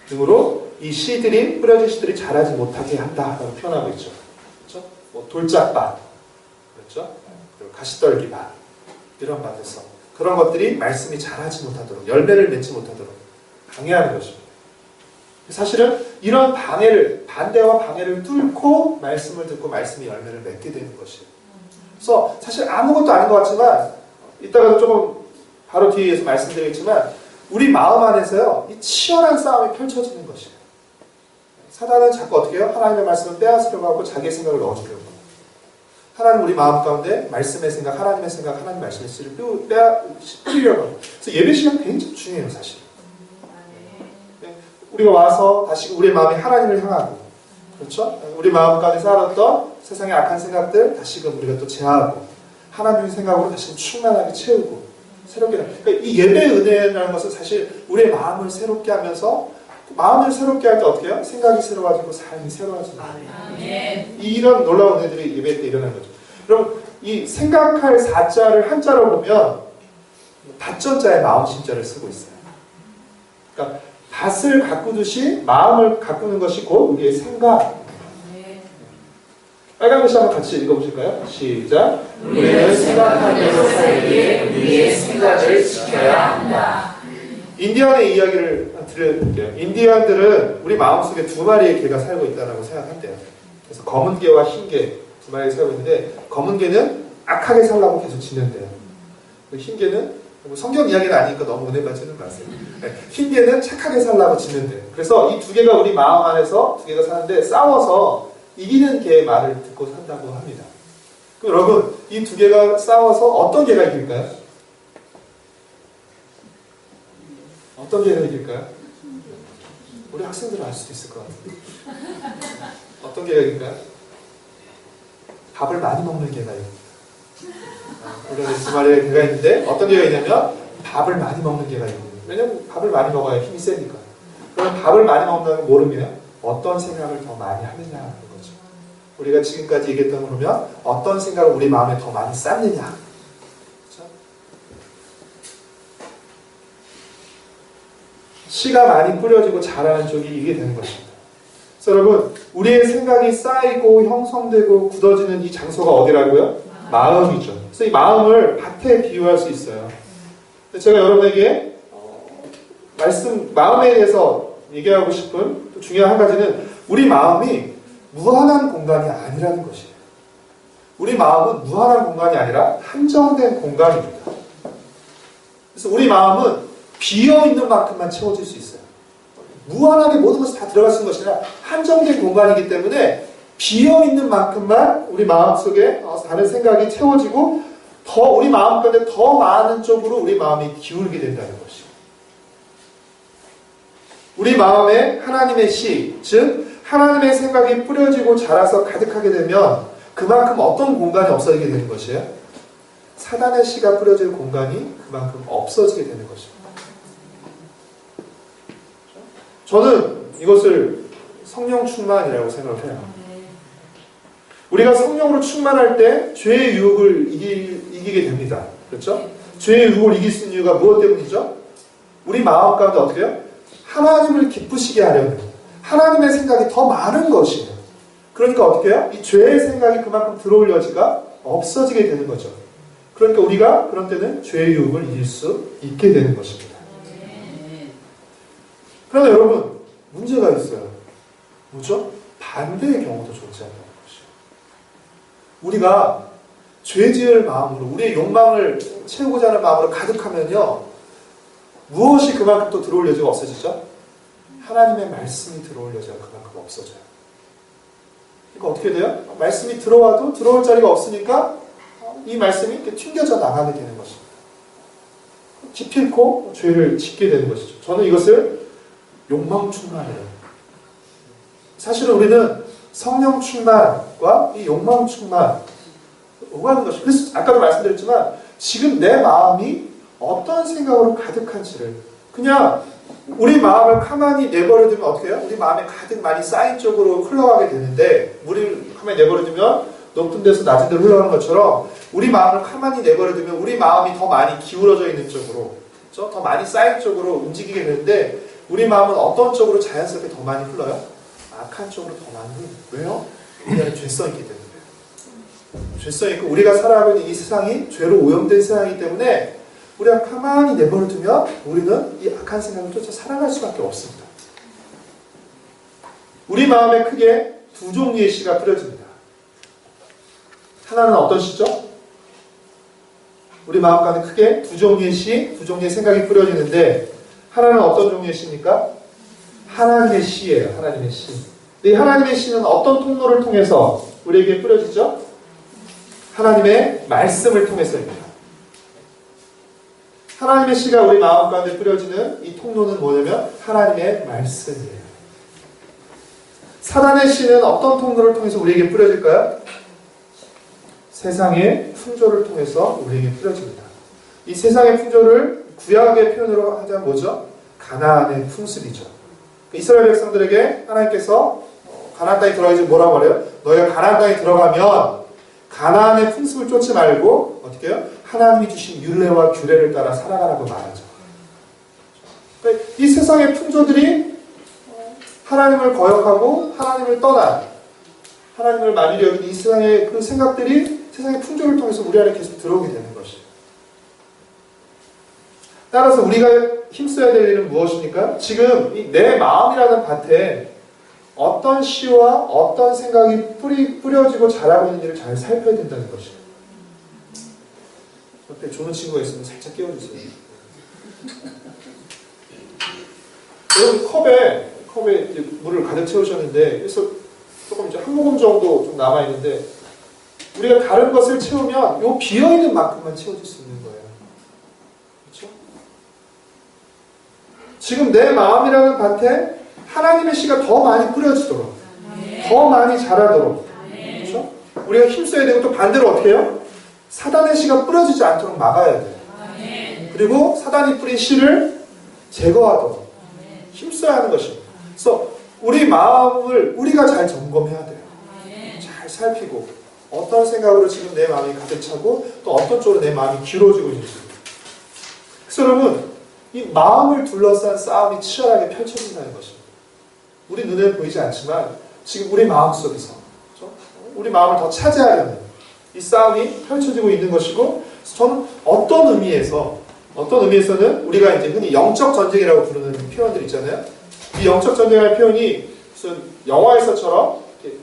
등으로 이 씨들이 뿌려진 씨들이 자라지 못하게 한다라고 표현하고 있죠. 그렇죠? 뭐 돌짝밭, 그렇죠? 그리고 가시떨기밭 이런 밭에서 그런 것들이 말씀이 자라지 못하도록 열매를 맺지 못하도록 방해하는 것입니다. 사실은 이런 반대와 방해를 뚫고 말씀을 듣고 말씀이 열매를 맺게 되는 것이에요. 그래서 사실 아무것도 아닌 것 같지만 이따가도 조금 바로 뒤에서 말씀드리겠지만 우리 마음 안에서요 이 치열한 싸움이 펼쳐지는 것이에요. 사단은 자꾸 어떻게 해요? 하나님의 말씀을 빼앗으려고 하고 자기의 생각을 넣어주려고 해요. 하나님 우리 마음 가운데 말씀의 생각, 하나님의 생각, 하나님 말씀의 씨를 뿌리려고 해요. 그래서 예배 시간 굉장히 중요해요 사실. 우리가 와서 다시 우리 마음이 하나님을 향하고, 그렇죠? 우리 마음 가운데 살았던 세상의 악한 생각들 다시금 우리가 또 제하고 하나님의 생각으로 다시 충만하게 채우고 새롭게. 그러니까 이 예배의 은혜라는 것은 사실 우리의 마음을 새롭게 하면서 마음을 새롭게 할 때 어떻게 해요? 생각이 새로워지고 삶이 새로워집니다. 이런 놀라운 은혜들이 예배 때 일어나는 거죠. 그럼 이 생각할 사자를 한자로 보면 닷전자의 마음심자를 쓰고 있어요. 그러니까 밭을 가꾸듯이 마음을 가꾸는 것이 곧 우리의 생각. 빨간 글씨 한번 같이 읽어보실까요? 시작. 우리는 생각하면서 살기에 우리의 생각을 지켜야 한다. 인디안의 이야기를 들려드릴게요. 인디안들은 우리 마음속에 두 마리의 개가 살고 있다고 생각한대요. 그래서 검은 개와 흰 개 두 마리가 살고 있는데 검은 개는 악하게 살라고 계속 지낸대요. 흰 개는 성경 이야기는 아니니까 너무 은혜 받지는 마세요. 흰 개는 착하게 살라고 지낸대요. 그래서 이 두 개가 우리 마음 안에서 두 개가 사는데 싸워서 이기는 개의 말을 듣고 산다고 합니다. 그럼 여러분 이 두 개가 싸워서 어떤 개가 이길까요? 어떤 개가 이길까요? 우리 학생들은 알 수도 있을 것 같아요. 어떤 개가 이길까요? 밥을 많이 먹는 개가 이깁니다. 우리가 두 마리의 개가 있는데 어떤 개가 있냐면 밥을 많이 먹는 개가 이깁니다. 왜냐면 밥을 많이 먹어야 힘이 세니까. 그럼 밥을 많이 먹는다는 걸 모르면 어떤 생각을 더 많이 하느냐는 거죠. 우리가 지금까지 얘기했던 거 보면 어떤 생각을 우리 마음에 더 많이 쌓느냐. 그렇죠? 씨가 많이 뿌려지고 자라는 쪽이 이게 되는 것입니다. 그래서 여러분 우리의 생각이 쌓이고 형성되고 굳어지는 이 장소가 어디라고요? 마음이죠. 그래서 이 마음을 밭에 비유할 수 있어요. 제가 여러분에게 마음에 대해서 얘기하고 싶은 또 중요한 한 가지는 우리 마음이 무한한 공간이 아니라는 것이에요. 우리 마음은 무한한 공간이 아니라 한정된 공간입니다. 그래서 우리 마음은 비어있는 만큼만 채워질 수 있어요. 무한하게 모든 것이 다 들어갈 수 있는 것이 아니라 한정된 공간이기 때문에 비어있는 만큼만 우리 마음속에 다른 생각이 채워지고 더 우리 마음 가운데 더 많은 쪽으로 우리 마음이 기울게 된다는 것이에요. 우리 마음에 하나님의 씨, 즉 하나님의 생각이 뿌려지고 자라서 가득하게 되면 그만큼 어떤 공간이 없어지게 되는 것이에요? 사단의 씨가 뿌려질 공간이 그만큼 없어지게 되는 것입니다. 저는 이것을 성령 충만이라고 생각을 해요. 우리가 성령으로 충만할 때 죄의 유혹을 이기게 됩니다. 그렇죠? 죄의 유혹을 이길 수 있는 이유가 무엇 때문이죠? 우리 마음 가운데 어떻게 해요? 하나님을 기쁘시게 하려는 하나님의 생각이 더 많은 것이에요. 그러니까 어떻게 해요? 이 죄의 생각이 그만큼 들어올 여지가 없어지게 되는 거죠. 그러니까 우리가 그런 때는 죄의 유혹을 이길 수 있게 되는 것입니다. 그런데 여러분 문제가 있어요. 뭐죠? 반대의 경우도 좋지 않다는 것이에요. 우리가 죄 지을 마음으로 우리의 욕망을 채우고자 하는 마음으로 가득하면요 무엇이 그만큼 또 들어올 여지가 없어지죠? 하나님의 말씀이 들어올 여지가 그만큼 없어져요. 그러니까 어떻게 돼요? 말씀이 들어와도 들어올 자리가 없으니까 이 말씀이 이렇게 튕겨져 나가게 되는 것입니다. 기필코 죄를 짓게 되는 것이죠. 저는 이것을 욕망 충만이에요. 사실은 우리는 성령 충만과 이 욕망 충만 오가는 것이죠. 그래서 아까도 말씀드렸지만 지금 내 마음이 어떤 생각으로 가득한지를 그냥 우리 마음을 가만히 내버려두면 어떻게 해요? 우리 마음에 가득 많이 쌓인 쪽으로 흘러가게 되는데 물을 가만히 내버려두면 높은 데서 낮은 데로 흘러가는 것처럼 우리 마음을 가만히 내버려두면 우리 마음이 더 많이 기울어져 있는 쪽으로, 그렇죠? 더 많이 쌓인 쪽으로 움직이게 되는데 우리 마음은 어떤 쪽으로 자연스럽게 더 많이 흘러요? 악한 쪽으로 더 많이 흘러요. 왜요? 우리 안에 죄성이 있기 때문에. 죄성이 있고 우리가 살아가고 있는 이 세상이 죄로 오염된 세상이기 때문에 우리가 가만히 내버려두면 우리는 이 악한 생각을 쫓아 살아갈 수밖에 없습니다. 우리 마음에 크게 두 종류의 씨가 뿌려집니다. 하나는 어떤 씨죠? 우리 마음 가운데 크게 두 종류의 씨, 두 종류의 생각이 뿌려지는데 하나는 어떤 종류의 씨입니까? 하나님의 씨예요. 하나님의 씨. 이 하나님의 씨는 어떤 통로를 통해서 우리에게 뿌려지죠? 하나님의 말씀을 통해서입니다. 하나님의 씨가 우리 마음 가운데 뿌려지는 이 통로는 뭐냐면 하나님의 말씀이에요. 사단의 씨는 어떤 통로를 통해서 우리에게 뿌려질까요? 세상의 풍조를 통해서 우리에게 뿌려집니다. 이 세상의 풍조를 구약의 표현으로 하자면 뭐죠? 가나안의 풍습이죠. 이스라엘 백성들에게 하나님께서 가나안 땅에 들어가지 뭐라고 말해요? 너희가 가나안 땅에 들어가면 가나안의 풍습을 쫓지 말고 어떻게 해요? 하나님이 주신 율례와 규례를 따라 살아가라고 말하죠. 그러니까 이 세상의 풍조들이 하나님을 거역하고 하나님을 떠난 하나님을 만일히 여기는 이 세상의 그 생각들이 세상의 풍조를 통해서 우리 안에 계속 들어오게 되는 것이에요. 따라서 우리가 힘써야 될 일은 무엇입니까? 지금 이 내 마음이라는 밭에 어떤 씨와 어떤 생각이 뿌려지고 자라고 있는지를 잘 살펴야 된다는 것이에요. 옆에 조는 친구가 있으면 살짝 깨워주세요. 여러분 컵에 이제 물을 가득 채우셨는데 그래서 조금 이제 한 모금 정도 좀 남아 있는데 우리가 다른 것을 채우면 요 비어 있는 만큼만 채워질 수 있는 거예요. 그렇죠? 지금 내 마음이라는 밭에 하나님의 씨가 더 많이 뿌려지도록, 더 많이 자라도록, 그렇죠? 우리가 힘써야 되고 또 반대로 어떻게 해요? 사단의 씨가 뿌려지지 않도록 막아야 돼요. 그리고 사단이 뿌린 씨를 제거하도록 힘써야 하는 것입니다. 그래서 우리 마음을 우리가 잘 점검해야 돼요. 잘 살피고 어떤 생각으로 지금 내 마음이 가득 차고 또 어떤 쪽으로 내 마음이 길어지고 있는지. 그래서 여러분 이 마음을 둘러싼 싸움이 치열하게 펼쳐진다는 것입니다. 우리 눈에 보이지 않지만 지금 우리 마음속에서 그렇죠? 우리 마음을 더 차지하려는 이 싸움이 펼쳐지고 있는 것이고 저는 어떤 의미에서는 우리가 이제 흔히 영적 전쟁이라고 부르는 표현들 있잖아요. 이 영적 전쟁이라는 표현이 무슨 영화에서처럼 이렇게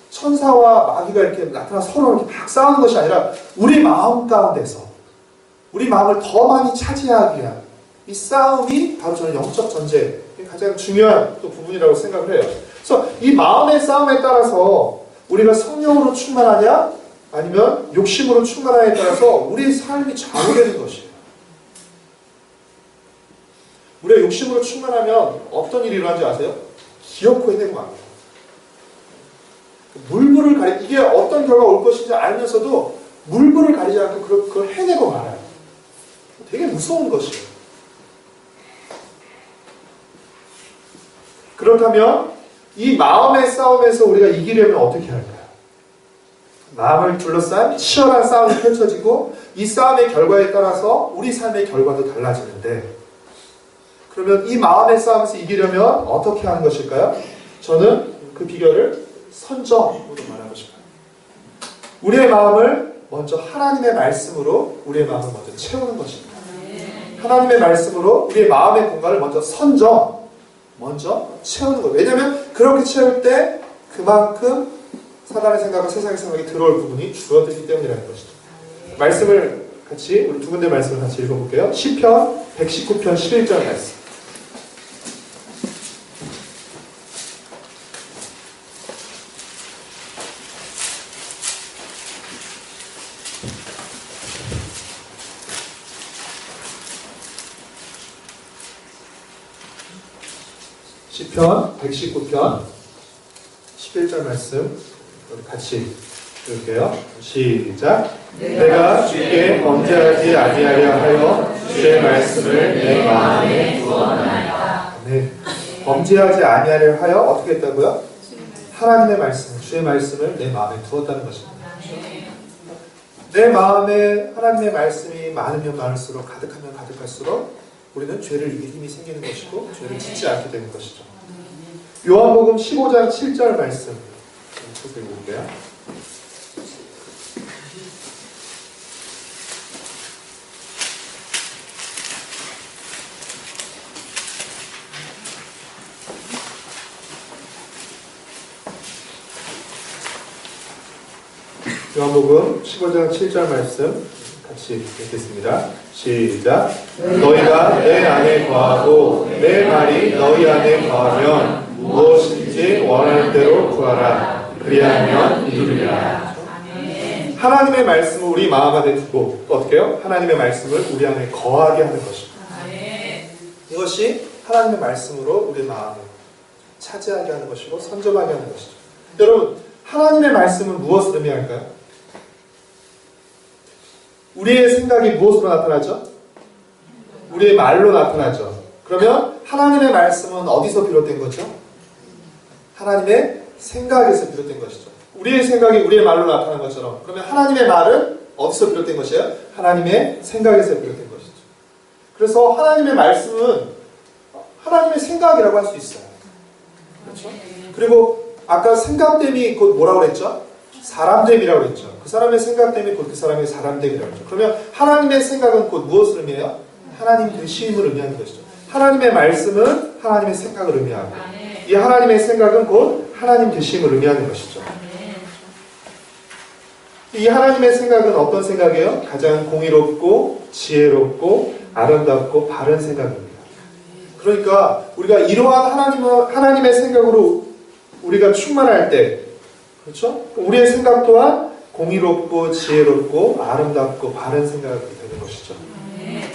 천사와 마귀가 이렇게 나타나 서로 이렇게 막 싸우는 것이 아니라 우리 마음 가운데서 우리 마음을 더 많이 차지하기 위한 이 싸움이 바로 저는 영적 전쟁 가장 중요한 또 부분이라고 생각을 해요. 그래서 이 마음의 싸움에 따라서 우리가 성령으로 충만하냐 아니면 욕심으로 충만하냐에 따라서 우리의 삶이 좌우되는 것이에요. 우리가 욕심으로 충만하면 어떤 일이 일어나는지 아세요? 기어코 해내고 맙니다. 물불을 가리 이게 어떤 결과가 올 것인지 알면서도 물불을 가리지 않고 그걸 해내고 말아요. 되게 무서운 것이에요. 그렇다면 이 마음의 싸움에서 우리가 이기려면 어떻게 할까요? 마음을 둘러싼 치열한 싸움이 펼쳐지고 이 싸움의 결과에 따라서 우리 삶의 결과도 달라지는데 그러면 이 마음의 싸움에서 이기려면 어떻게 하는 것일까요? 저는 그 비결을 선정으로 말하고 싶어요. 우리의 마음을 먼저 하나님의 말씀으로 우리의 마음을 먼저 채우는 것입니다. 하나님의 말씀으로 우리의 마음의 공간을 먼저 채우는 거예요. 왜냐하면 그렇게 채울 때 그만큼 사단의 생각과 세상의 생각이 들어올 부분이 줄어들기 때문이라는 것이죠. 말씀을 같이 우리 두 군데 말씀을 같이 읽어볼게요. 시편 119편 11절 말씀. 시편 119편 11절 말씀 우리 같이 읽을게요. 시작. 내가 주께 범죄하지 아니하려 하여 주의 말씀을 내 마음에 두었나이다. 네, 범죄하지 아니하려 하여 어떻게 했다고요? 하나님의 말씀, 주의 말씀을 내 마음에 두었다는 것입니다. 내 마음에 하나님의 말씀이 많으면 많을수록, 가득하면 가득할수록 우리는 죄를 이길 힘이 생기는 것이고 죄를 짓지 않게 되는 것이죠. 요한복음 15장 7절 말씀 좀 읽어볼게요. 요한복음 15장 7절 말씀 같이 읽겠습니다. 시작. 너희가 내 안에 거하고 내 말이 너희 안에 거하면 무엇인지 원하는 대로 구하라. 그리하면 이루리라. 하나님의 말씀을 우리 마음 안에 두고 또 어떻게 해요? 하나님의 말씀을 우리 안에 거하게 하는 것입니다. 이것이 하나님의 말씀으로 우리 마음을 차지하게 하는 것이고 선점하게 하는 것이죠. 여러분, 하나님의 말씀은 무엇을 의미할까요? 우리의 생각이 무엇으로 나타나죠? 우리의 말로 나타나죠. 그러면 하나님의 말씀은 어디서 비롯된 거죠? 하나님의 생각에서 비롯된 것이죠. 우리의 생각이 우리의 말로 나타난 것처럼, 그러면 하나님의 말은 어디서 비롯된 것이에요? 하나님의 생각에서 비롯된 것이죠. 그래서 하나님의 말씀은 하나님의 생각이라고 할 수 있어요. 그렇죠? 그리고 아까 생각됨이 곧 뭐라고 그랬죠? 사람됨이라고 그랬죠. 그 사람의 생각됨이 곧 그 사람의 사람됨이라고 그랬죠. 그러면 하나님의 생각은 곧 무엇을 의미해요? 하나님 되심을 의미하는 것이죠. 하나님의 말씀은 하나님의 생각을 의미하고, 이 하나님의 생각은 곧 하나님 되심을 의미하는 것이죠. 이 하나님의 생각은 어떤 생각이에요? 가장 공의롭고 지혜롭고 아름답고 바른 생각입니다. 그러니까 우리가 이러한 하나님의 생각으로 우리가 충만할 때, 그렇죠? 우리의 생각 또한 공의롭고 지혜롭고 아름답고 바른 생각이 되는 것이죠.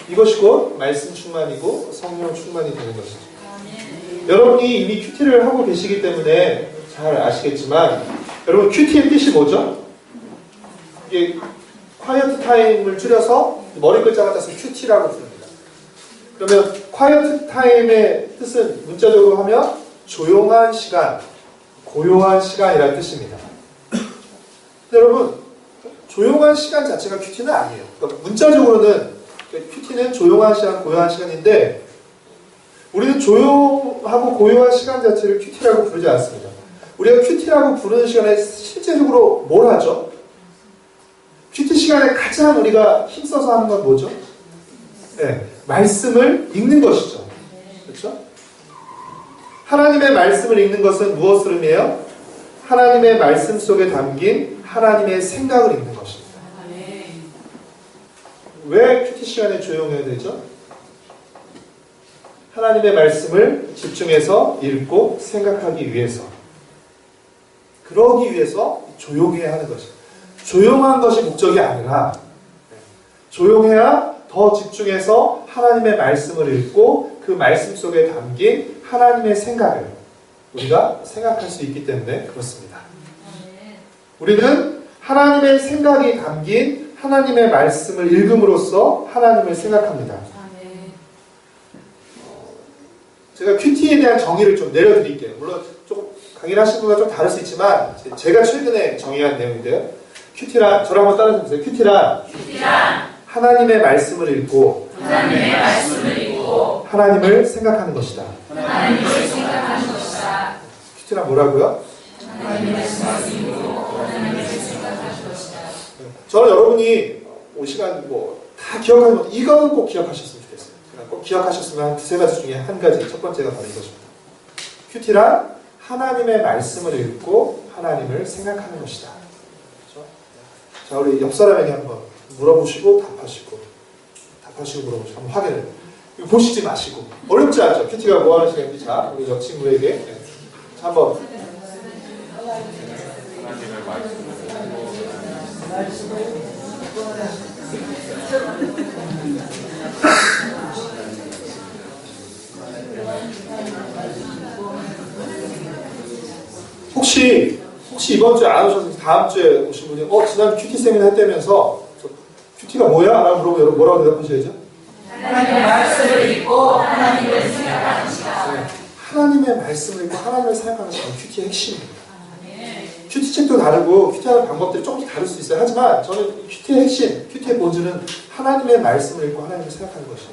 이것이 곧 말씀 충만이고 성령 충만이 되는 것이죠. 여러분이 이미 큐티를 하고 계시기 때문에 잘 아시겠지만, 여러분 큐티의 뜻이 뭐죠? 이게 quiet time을 줄여서 머리 글자가 따서 큐티라고 부릅니다. 그러면 quiet time의 뜻은 문자적으로 하면 조용한 시간, 고요한 시간이라는 뜻입니다. 여러분, 조용한 시간 자체가 큐티는 아니에요. 그러니까 문자적으로는 큐티는 조용한 시간, 고요한 시간인데, 우리는 조용하고 고요한 시간 자체를 큐티라고 부르지 않습니다. 우리가 큐티라고 부르는 시간에 실제적으로 뭘 하죠? 큐티 시간에 가장 우리가 힘써서 하는 건 뭐죠? 네, 말씀을 읽는 것이죠. 그렇죠? 하나님의 말씀을 읽는 것은 무엇을 의미해요? 하나님의 말씀 속에 담긴 하나님의 생각을 읽는 것입니다. 왜 큐티 시간에 조용해야 되죠? 하나님의 말씀을 집중해서 읽고 생각하기 위해서, 그러기 위해서 조용해야 하는 것입니다. 조용한 것이 목적이 아니라 조용해야 더 집중해서 하나님의 말씀을 읽고 그 말씀 속에 담긴 하나님의 생각을 우리가 생각할 수 있기 때문에 그렇습니다. 우리는 하나님의 생각이 담긴 하나님의 말씀을 읽음으로써 하나님을 생각합니다. 제가 큐티에 대한 정의를 좀 내려드릴게요. 물론 조금 강의를 하신 분과 좀 다를 수 있지만 제가 최근에 정의한 내용인데요. 큐티란, 저를 한번 따라해 보세요. 큐티란 하나님의 말씀을 읽고 하나님을 생각하는 것이다. 큐티란 뭐라고요? 하나님의 말씀을 읽고 하나님을 생각하는 것이다. 저는 여러분이 이 시간 다 기억하는, 이거는 꼭 기억하셨으면 좋겠어요. 꼭 기억하셨으면 한 두세 가지 중에 한 가지, 첫 번째가 바로 이것입니다. 큐티란 하나님의 말씀을 읽고 하나님을 생각하는 것이다. 그렇죠? 자, 우리 옆 사람에게 한번 물어보시고 답하시고 물어보시고 한번 확인을. 보시지 마시고. 어렵지 않죠? 큐티가 뭐 하는 시간인지. 자, 우리 옆 친구에게 자, 한번. 혹시 이번 주에 안 오셔서 다음 주에 오신 분이 지난 큐티 세미나 했다면서 큐티가 뭐야? 라고 물어보면 뭐라고 대답하셔야죠? 하나님의 말씀을 읽고 하나님을 생각하는 시간. 네. 하나님의 말씀을 읽고 하나님을 생각하는 시간, 큐티의 핵심입니다. 큐티 책도 다르고 큐티하는 방법들이 조금씩 다를 수 있어요. 하지만 저는 큐티의 핵심, 큐티의 본질은 하나님의 말씀을 읽고 하나님을 생각하는 것이에요.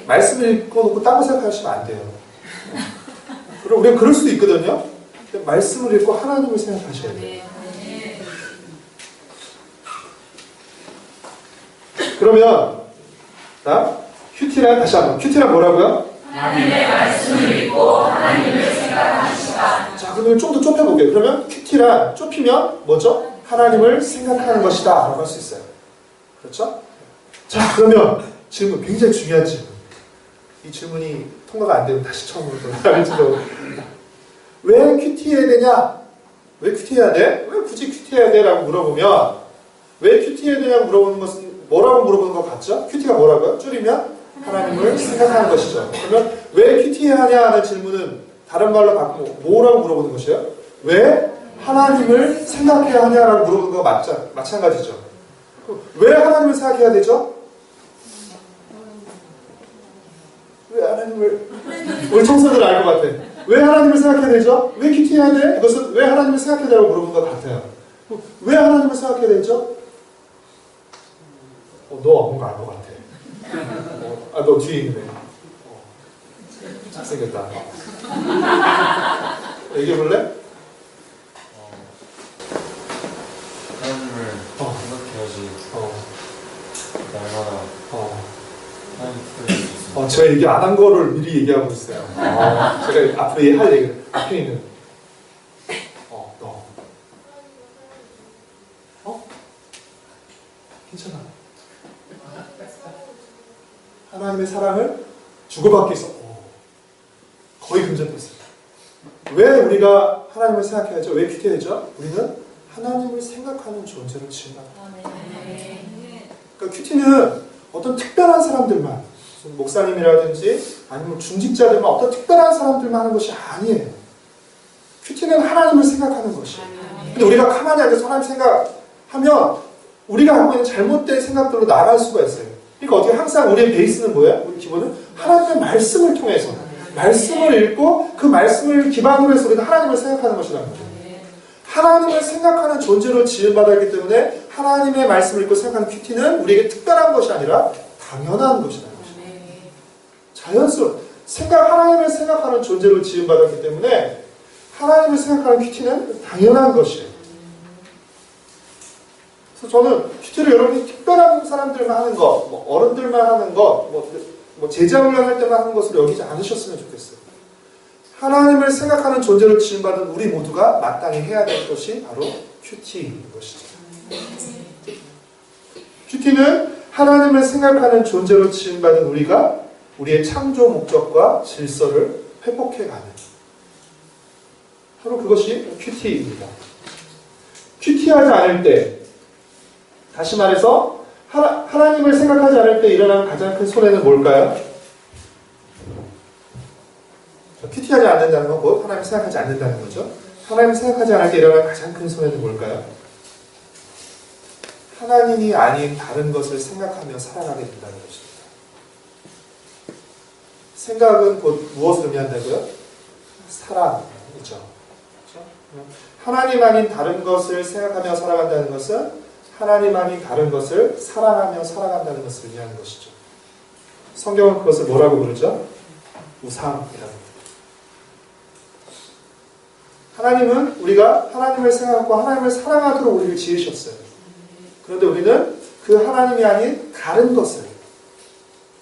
말씀을 읽고 놓고 딴 거 생각하시면 안 돼요. 그리고 우리가 그럴 수도 있거든요. 말씀을 읽고 하나님을 생각하셔야 돼요. 그러면 큐티란 다시 한번 큐티란 뭐라고요? 하나님의 말씀을 읽고 하나님을 생각하시다. 자, 그러면 좀 더 좁혀볼게요. 그러면 큐티란 좁히면 뭐죠? 하나님을 생각하는 것이다 라고 할 수 있어요. 그렇죠? 자, 그러면 질문, 굉장히 중요한 질문. 이 질문이 통과가 안 되면 다시 처음으로 돌아갈지도. 왜 큐티해야 되냐? 왜 큐티해야 돼? 왜 굳이 큐티해야 돼? 라고 물어보면 왜 큐티해야 되냐고 물어보는 것은 뭐라고 물어보는 것 같죠? 큐티가 뭐라고요? 줄이면 하나님을 생각하는 것이죠. 그러면 왜 큐티해야 하냐 하는 질문은 다른 말로 바꾸고 뭐라고 물어보는 것이에요? 왜 하나님을 생각해야 하냐라고 물어보는 거 마찬가지죠. 왜 하나님을 생각해야 되죠? 왜 하나님을 우리 청소들 알 것 같아. 왜 하나님을 생각해야 되죠? 왜 큐티해야 돼? 이것은 왜 하나님을 생각해야 되라고 물어보는 것 같아요. 왜 하나님을 생각해야 되죠? 너 뭔가 알 것 같아. 너 뒤에 있네. 잘생겼다. 얘기해볼래? 하나님을 생각해야지 날마다 하나님 뜻을 수 있습니다. 제가 얘기 안 한 거를 미리 얘기하고 있어요. 제가 앞으로 할 얘기를 앞에 있는 너 괜찮아. 하나님의 사랑을 주고받기 위해서 거의 근접했어요. 왜 우리가 하나님을 생각해야죠? 왜 큐티해야죠? 우리는 하나님을 생각하는 존재로 지음받아요. 그러니까 큐티는 어떤 특별한 사람들만, 목사님이라든지 아니면 중직자들만 어떤 특별한 사람들만 하는 것이 아니에요. 큐티는 하나님을 생각하는 것이에요. 근데 우리가 가만히 앉아서 하나님 생각하면 우리가 하고 있는 잘못된 생각들로 나갈 수가 있어요. 그러니까 어떻게 항상 우리의 베이스는 뭐예요? 우리 기본은 하나님의 말씀을 통해서 말씀을 읽고 그 말씀을 기반으로 해서 우리가 하나님을 생각하는 것이라는 거죠. 하나님을 생각하는 존재로 지음받았기 때문에 하나님의 말씀을 읽고 생각하는 큐티는 우리에게 특별한 것이 아니라 당연한 것이라는 것입니다. 자연스러운 하나님을 생각하는 존재로 지음받았기 때문에 하나님을 생각하는 큐티는 당연한 것이에요. 그래서 저는 큐티를 여러분이 특별한 사람들만 하는 것, 어른들만 하는 것, 제자훈련 할 때만 하는 것으로 여기지 않으셨으면 좋겠어요. 하나님을 생각하는 존재로 지음받은 우리 모두가 마땅히 해야 될 것이 바로 큐티인 것이죠. 큐티는 하나님을 생각하는 존재로 지음받은 우리가 우리의 창조 목적과 질서를 회복해가는 바로 그것이 큐티입니다. 큐티하지 않을 때, 다시 말해서 하나님을 생각하지 않을 때 일어나는 가장 큰 손해는 뭘까요? 큐티하지 않는다는 건 뭐? 하나님을 생각하지 않는다는 거죠. 하나님을 생각하지 않을 때 일어나는 가장 큰 손해는 뭘까요? 하나님이 아닌 다른 것을 생각하며 살아가게 된다는 것입니다. 생각은 곧 무엇을 의미한다고요? 사랑이죠. 하나님 아닌 다른 것을 생각하며 살아간다는 것은 하나님 아닌 다른 것을 사랑하며 살아간다는 것을 의미하는 것이죠. 성경은 그것을 뭐라고 부르죠? 우상이라고 합니다. 하나님은 우리가 하나님을 생각하고 하나님을 사랑하도록 우리를 지으셨어요. 그런데 우리는 그 하나님이 아닌 다른 것을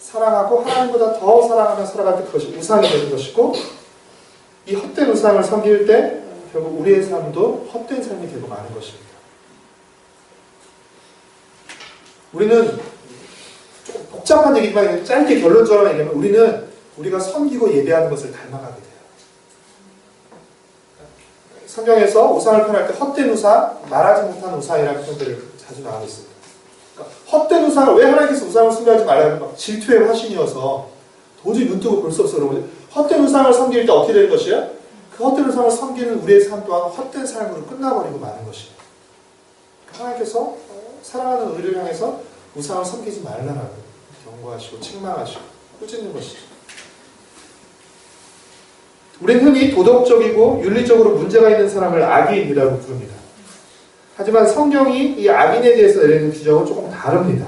사랑하고 하나님보다 더 사랑하며 살아갈 때 그것이 우상이 되는 것이고, 이 헛된 우상을 섬길 때 결국 우리의 삶도 헛된 삶이 되고 마는 것입니다. 우리는 조금 복잡한 얘기지만 짧게 결론적으로 얘기하면 우리가 섬기고 예배하는 것을 닮아가게 돼요. 성경에서 우상을 표현할 때 헛된 우상, 말하지 못한 우상이라는 표현들을 자주 나오고 있습니다. 그러니까 헛된 우상을 왜 하나님께서 우상을 숭배하지 말라는 막 질투의 화신이어서 도저히 눈 뜨고 볼 수 없어요. 여러분. 헛된 우상을 섬길 때 어떻게 되는 것이에요? 그 헛된 우상을 섬기는 우리의 삶 또한 헛된 삶으로 끝나버리고 마는 것이에요. 하나님께서 사랑하는 우리를 향해서 우상을 섬기지 말라라고 경고하시고 책망하시고 꾸짖는 것이죠. 우리는 흔히 도덕적이고 윤리적으로 문제가 있는 사람을 악인이라고 부릅니다. 하지만 성경이 이 악인에 대해서 내리는 규정은 조금 다릅니다.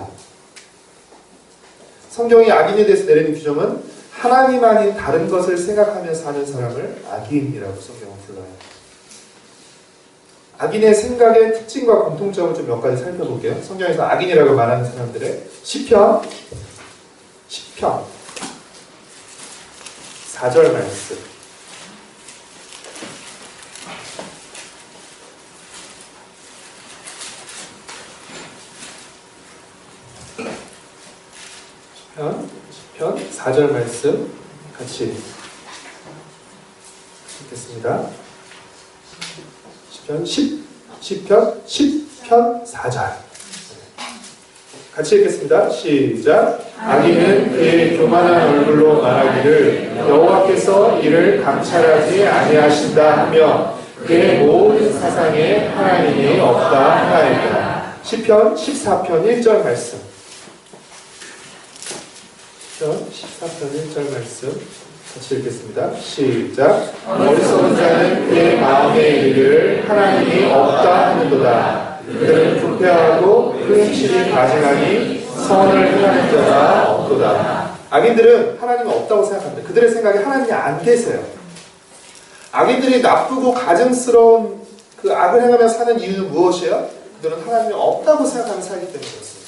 성경이 악인에 대해서 내리는 규정은 하나님 아닌 다른 것을 생각하며 사는 사람을 악인이라고 성경은 불러요. 악인의 생각의 특징과 공통점을 좀 몇 가지 살펴볼게요. 성경에서 악인이라고 말하는 사람들의 시편 4절 말씀. 시편 4절 말씀 같이 읽겠습니다. 시편 4절 같이 읽겠습니다. 시작. 악인은 그의 교만한 얼굴로 말하기를 여호와께서 이를 감찰하지 아니하신다 하며 그의 모든 사상에 하나님이 없다 하나이다. 시편 14편 1절 말씀. 시편 14편 1절 말씀 같이 읽겠습니다. 시작. 어리석은 자는 그의 마음에 이르기를 하나님이 없다 하는도다. 그들은 부패하고 그 행실이 가증하니 선을 행하는 자가 없도다. 악인들은 하나님이 없다고 생각합니다. 그들의 생각에 하나님이 안 계세요. 악인들이 나쁘고 가증스러운 그 악을 행하며 사는 이유는 무엇이에요? 그들은 하나님이 없다고 생각하며 살기 때문에 그렇습니다.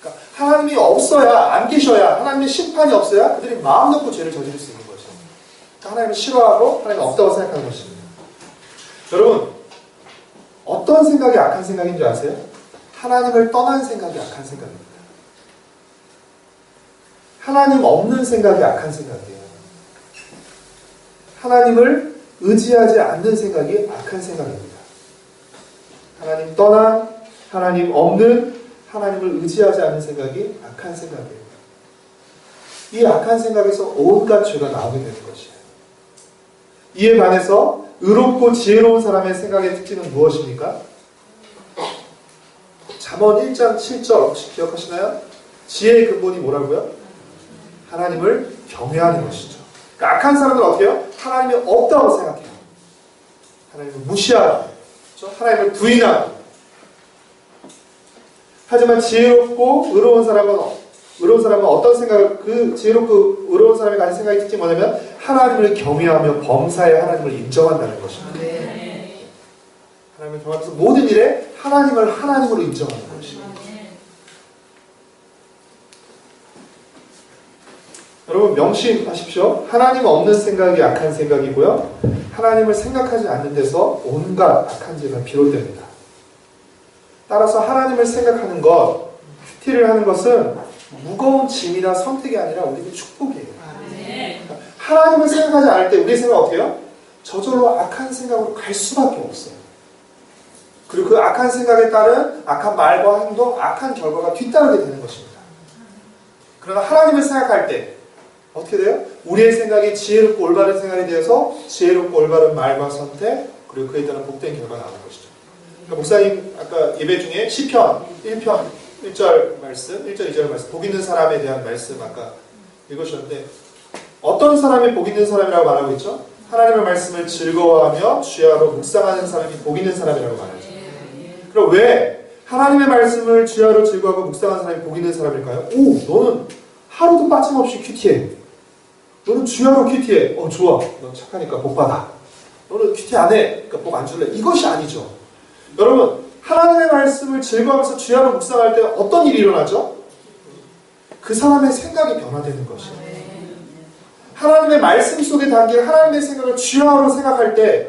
그러니까 하나님이 없어야, 안 계셔야, 하나님의 심판이 없어야 그들이 마음 놓고 죄를 저지를 수 있는 거죠. 그러니까 하나님을 싫어하고 하나님이 없다고 생각하는 것입니다. 여러분, 어떤 생각이 악한 생각인 줄 아세요? 하나님을 떠난 생각이 악한 생각입니다. 하나님 없는 생각이 악한 생각이에요. 하나님을 의지하지 않는 생각이 악한 생각입니다. 하나님 떠난, 하나님 없는, 하나님을 의지하지 않는 생각이 악한 생각이에요. 이 악한 생각에서 온갖 죄가 나오게 되는 것이에요. 이에 반해서 의롭고 지혜로운 사람의 생각의 특징은 무엇입니까? 잠언 1장 7절 혹시 기억하시나요? 지혜의 근본이 뭐라고요? 하나님을 경외하는 것이죠. 그러니까 악한 사람들은 어떻게 해요? 하나님이 없다고 생각해요. 하나님을 무시하고, 그렇죠? 하나님을 부인하고. 하지만 지혜롭고 의로운 사람은 어떤 생각을, 그 지혜롭고 의로운 사람이 가진 생각의 특징이 뭐냐면 하나님을 경외하며 범사에 하나님을 인정한다는 것입니다. 하나님을 경외하면서 모든 일에 하나님을 하나님으로 인정하는 것입니다. 여러분 명심하십시오. 하나님 없는 생각이 악한 생각이고요. 하나님을 생각하지 않는 데서 온갖 악한 죄가 비롯됩니다. 따라서 하나님을 생각하는 것, 큐티를 하는 것은 무거운 짐이나 선택이 아니라 우리에게 축복이에요. 그러니까 하나님을 생각하지 않을 때 우리의 생각은 어떻게 해요? 저절로 악한 생각으로 갈 수밖에 없어요. 그리고 그 악한 생각에 따른 악한 말과 행동, 악한 결과가 뒤따르게 되는 것입니다. 그러나 하나님을 생각할 때 어떻게 돼요? 우리의 생각이 지혜롭고 올바른 생각에 대해서 지혜롭고 올바른 말과 선택, 그리고 그에 따른 복된 결과가 나오는 것이죠. 그러니까 목사님 아까 예배 중에 시편 1편 1절 말씀, 1절 2절 말씀, 복 있는 사람에 대한 말씀 아까 읽으셨는데 어떤 사람이 복 있는 사람이라고 말하고 있죠? 하나님의 말씀을 즐거워하며 주야로 묵상하는 사람이 복 있는 사람이라고 말하죠. 그럼 왜 하나님의 말씀을 주야로 즐거워하고 묵상하는 사람이 복 있는 사람일까요? 오, 너는 하루도 빠짐없이 큐티해. 너는 주야로 큐티해. 좋아. 너 착하니까 복 받아. 너는 큐티 안 해. 그러니까 복 안 줄래. 이것이 아니죠. 여러분, 하나님의 말씀을 즐거워하면서 주야로 묵상할 때 어떤 일이 일어나죠? 그 사람의 생각이 변화되는 것이에요. 하나님의 말씀 속에 담긴 하나님의 생각을 주야로 생각할 때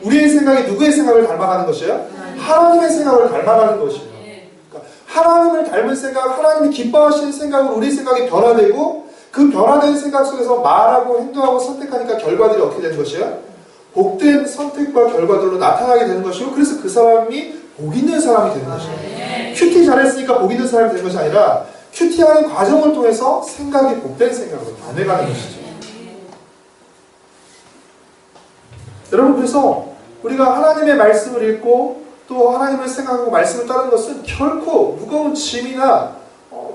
우리의 생각이 누구의 생각을 닮아가는 것이에요? 하나님의 생각을 닮아가는 것이에요. 그러니까 하나님을 닮은 생각, 하나님이 기뻐하시는 생각으로 우리 생각이 변화되고 그 변화된 생각 속에서 말하고 행동하고 선택하니까 결과들이 어떻게 되는 것이에요? 복된 선택과 결과들로 나타나게 되는 것이고 그래서 그 사람이 복 있는 사람이 되는 것이에요. 큐티 잘했으니까 복 있는 사람이 되는 것이 아니라 큐티하는 과정을 통해서 생각이 복된 생각으로 변해가는 것이죠. 여러분 그래서 우리가 하나님의 말씀을 읽고 또 하나님을 생각하고 말씀을 따르는 것은 결코 무거운 짐이나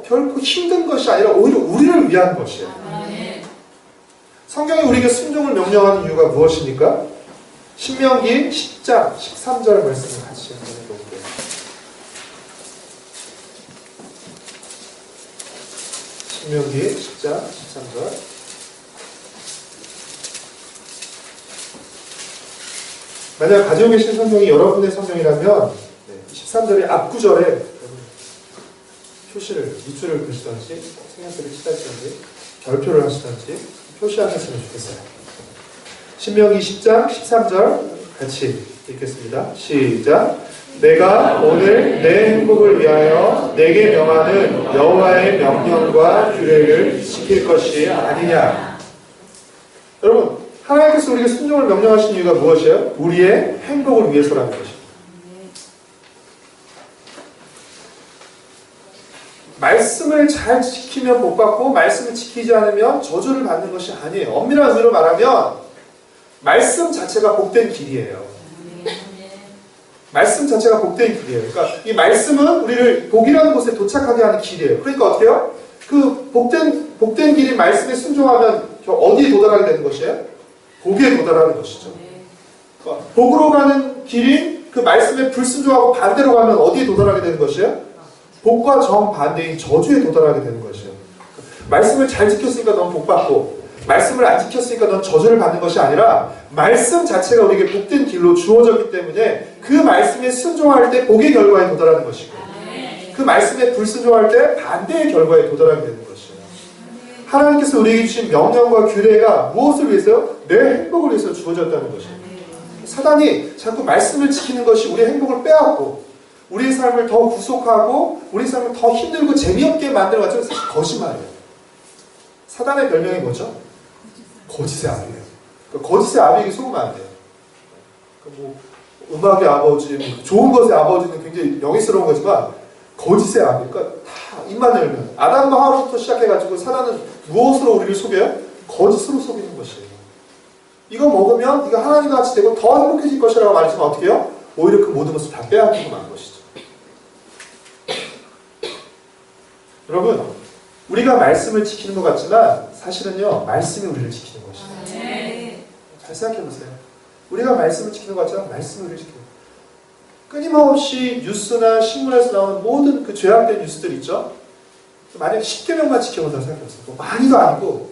결코 힘든 것이 아니라 오히려 우리를 위한 것이에요. 성경이 우리에게 순종을 명령하는 이유가 무엇입니까? 신명기 10장 13절 말씀을 같이 한번 읽어볼게요. 신명기 10장 13절. 만약 가지고 계신 성경이 여러분의 성경이라면 13절의 앞구절에 표시를, 밑줄을 그리시던지 생략들을 치다시던지 별표를 하시던지 표시하셨으면 좋겠어요. 신명기 10장 13절 같이 읽겠습니다. 시작. 내가 오늘 내 행복을 위하여 내게 명하는 여호와의 명령과 규례를 지킬 것이 아니냐. 여러분, 하나님께서 우리에게 순종을 명령하신 이유가 무엇이에요? 우리의 행복을 위해서라는 것입니다. 말씀을 잘 지키면 복받고 말씀을 지키지 않으면 저주를 받는 것이 아니에요. 엄밀한 의미로 말하면 말씀 자체가 복된 길이에요. 말씀 자체가 복된 길이에요. 그러니까 이 말씀은 우리를 복이라는 곳에 도착하게 하는 길이에요. 그러니까 어떻게 해요? 그 복된 길이 말씀에 순종하면 어디에 도달하게 되는 것이에요? 복에 도달하는 것이죠. 그러니까 복으로 가는 길이 그 말씀에 불순종하고 반대로 가면 어디에 도달하게 되는 것이에요? 복과 정반대인 저주에 도달하게 되는 것이에요. 말씀을 잘 지켰으니까 넌 복받고 말씀을 안 지켰으니까 넌 저주를 받는 것이 아니라 말씀 자체가 우리에게 복된 길로 주어졌기 때문에 그 말씀에 순종할 때 복의 결과에 도달하는 것이고 그 말씀에 불순종할 때 반대의 결과에 도달하게 되는 것이에요. 하나님께서 우리에게 주신 명령과 규례가 무엇을 위해서요? 내 행복을 위해서 주어졌다는 것이에요. 사단이 자꾸 말씀을 지키는 것이 우리의 행복을 빼앗고 우리의 삶을 더 구속하고 우리의 삶을 더 힘들고 재미없게 만들어가지고 사실 거짓말이에요. 사단의 별명이 뭐죠? 거짓의 아비예요. 그러니까 거짓의 아비에게 속으면 안 돼요. 그러니까 뭐 음악의 아버지, 좋은 것의 아버지는 굉장히 명예스러운 거지만 거짓의 아비, 그러니까 다 입만 열면 아담과 하와부터 시작해가지고 사단은 무엇으로 우리를 속여요? 거짓으로 속이는 것이에요. 이거 먹으면 네가 하나님과 같이 되고 더 행복해질 것이라고 말했지만 어떻게 해요? 오히려 그 모든 것을 다 빼앗기고 만 것이죠. 여러분, 우리가 말씀을 지키는 것 같지만 사실은요, 말씀이 우리를 지키는 것이에요. 잘 생각해 보세요. 우리가 말씀을 지키는 것 같지만 말씀이 우리를 지키는 거예요. 끊임없이 뉴스나 신문에서 나오는 모든 그 죄악된 뉴스들 있죠? 만약 10계명만 지켜본다고 생각해보세요. 뭐 많이도 아니고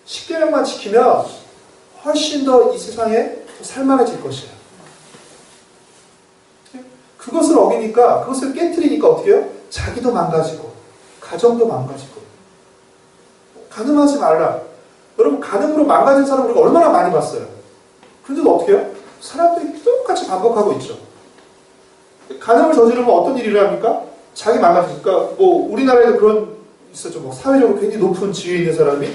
10계명만 지키면 훨씬 더 이 세상에 살만해질 것이에요. 그것을 어기니까, 그것을 깨트리니까 어떻게 해요? 자기도 망가지고 가정도 망가지고. 간음하지 말라. 여러분, 간음으로 망가진 사람 우리가 얼마나 많이 봤어요. 그런데도 어떻게 해요? 사람들이 똑같이 반복하고 있죠. 간음을 저지르면 어떤 일이 일어납니까? 자기 망가지니까. 뭐 우리나라에도 그런 있었죠. 뭐 사회적으로 굉장히 높은 지위에 있는 사람이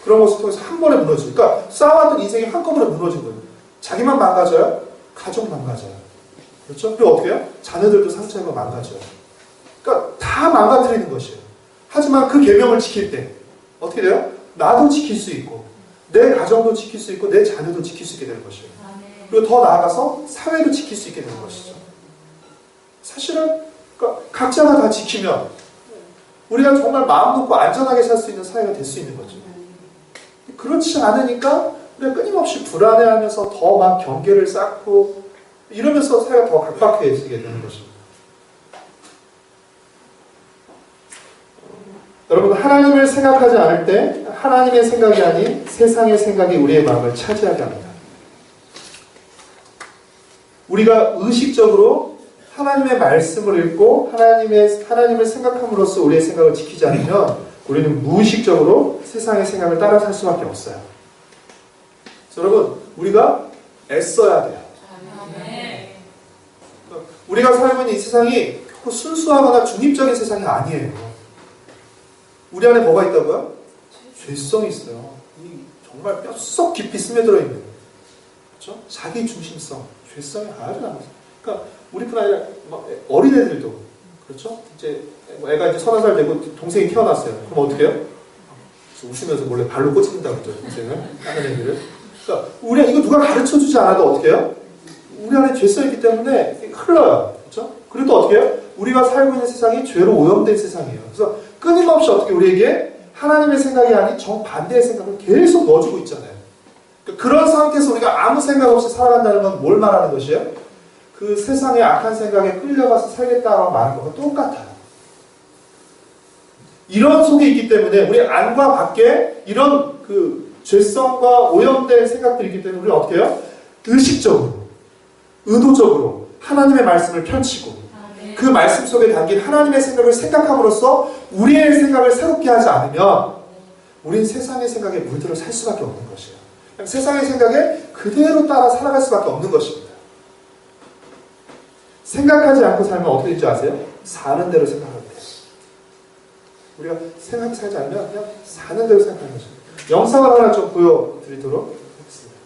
그런 것을 통해서 한 번에 무너지고, 그러니까 쌓아왔던 인생이 한꺼번에 무너진 거예요. 자기만 망가져요? 가족 망가져요. 그렇죠? 그리고 어떻게 해요? 자녀들도 상처가 망가져요. 그러니까 다 망가뜨리는 것이에요. 하지만 그 계명을 지킬 때 어떻게 돼요? 나도 지킬 수 있고 내 가정도 지킬 수 있고 내 자녀도 지킬 수 있게 되는 것이에요. 그리고 더 나아가서 사회도 지킬 수 있게 되는 것이죠. 사실은 그러니까 각자가 다 지키면 우리가 정말 마음 놓고 안전하게 살 수 있는 사회가 될 수 있는 거죠. 그렇지 않으니까 우리가 끊임없이 불안해하면서 더 막 경계를 쌓고 이러면서 사회가 더 각박해지게 되는 것입니다. 여러분, 하나님을 생각하지 않을 때 하나님의 생각이 아닌 세상의 생각이 우리의 마음을 차지하게 합니다. 우리가 의식적으로 하나님의 말씀을 읽고 하나님을 생각함으로써 우리의 생각을 지키지 않으면 우리는 무의식적으로 세상의 생각을 따라 살 수밖에 없어요. 여러분, 우리가 애써야 돼요. 우리가 살고 있는 이 세상이 결코 순수하거나 중립적인 세상이 아니에요. 우리 안에 뭐가 있다고요? 죄성이 있어요. 정말 뼛속 깊이 스며들어 있는, 그렇죠? 자기 중심성, 죄성이 아주 남아요. 그러니까 우리뿐 아니라 어린애들도, 그렇죠? 이제 애가 이제 30살 되고 동생이 태어났어요. 그럼 어떻게 해요? 웃으면서 몰래 발로 꽂힌다고 그러죠, 동생을, 다른 애들을. 그러니까 우리가 이거 누가 가르쳐 주지 않아도 어떻게 해요? 우리 안에 죄성이 있기 때문에 흘러요. 그렇죠? 그리고 또 어떻게 해요? 우리가 살고 있는 세상이 죄로 오염된 세상이에요. 그래서 끊임없이 어떻게 우리에게 하나님의 생각이 아닌 정반대의 생각을 계속 넣어주고 있잖아요. 그런 상태에서 우리가 아무 생각 없이 살아간다는 건 뭘 말하는 것이에요? 그 세상의 악한 생각에 끌려가서 살겠다라고 말하는 것과 똑같아요. 이런 속에 있기 때문에 우리 안과 밖에 이런 그 죄성과 오염된 생각들이 있기 때문에 우리는 어떻게 해요? 의식적으로, 의도적으로 하나님의 말씀을 펼치고 그 말씀 속에 담긴 하나님의 생각을 생각함으로써 우리의 생각을 새롭게 하지 않으면 우린 세상의 생각에 물들어 살 수밖에 없는 것이에요. 그냥 세상의 생각에 그대로 따라 살아갈 수밖에 없는 것입니다. 생각하지 않고 살면 어떻게 될지 아세요? 사는 대로 생각하면 돼요. 우리가 생각하고 살지 않으면 그냥 사는 대로 생각하는 것입니다. 영상을 하나 좀 보여드리도록 하겠습니다.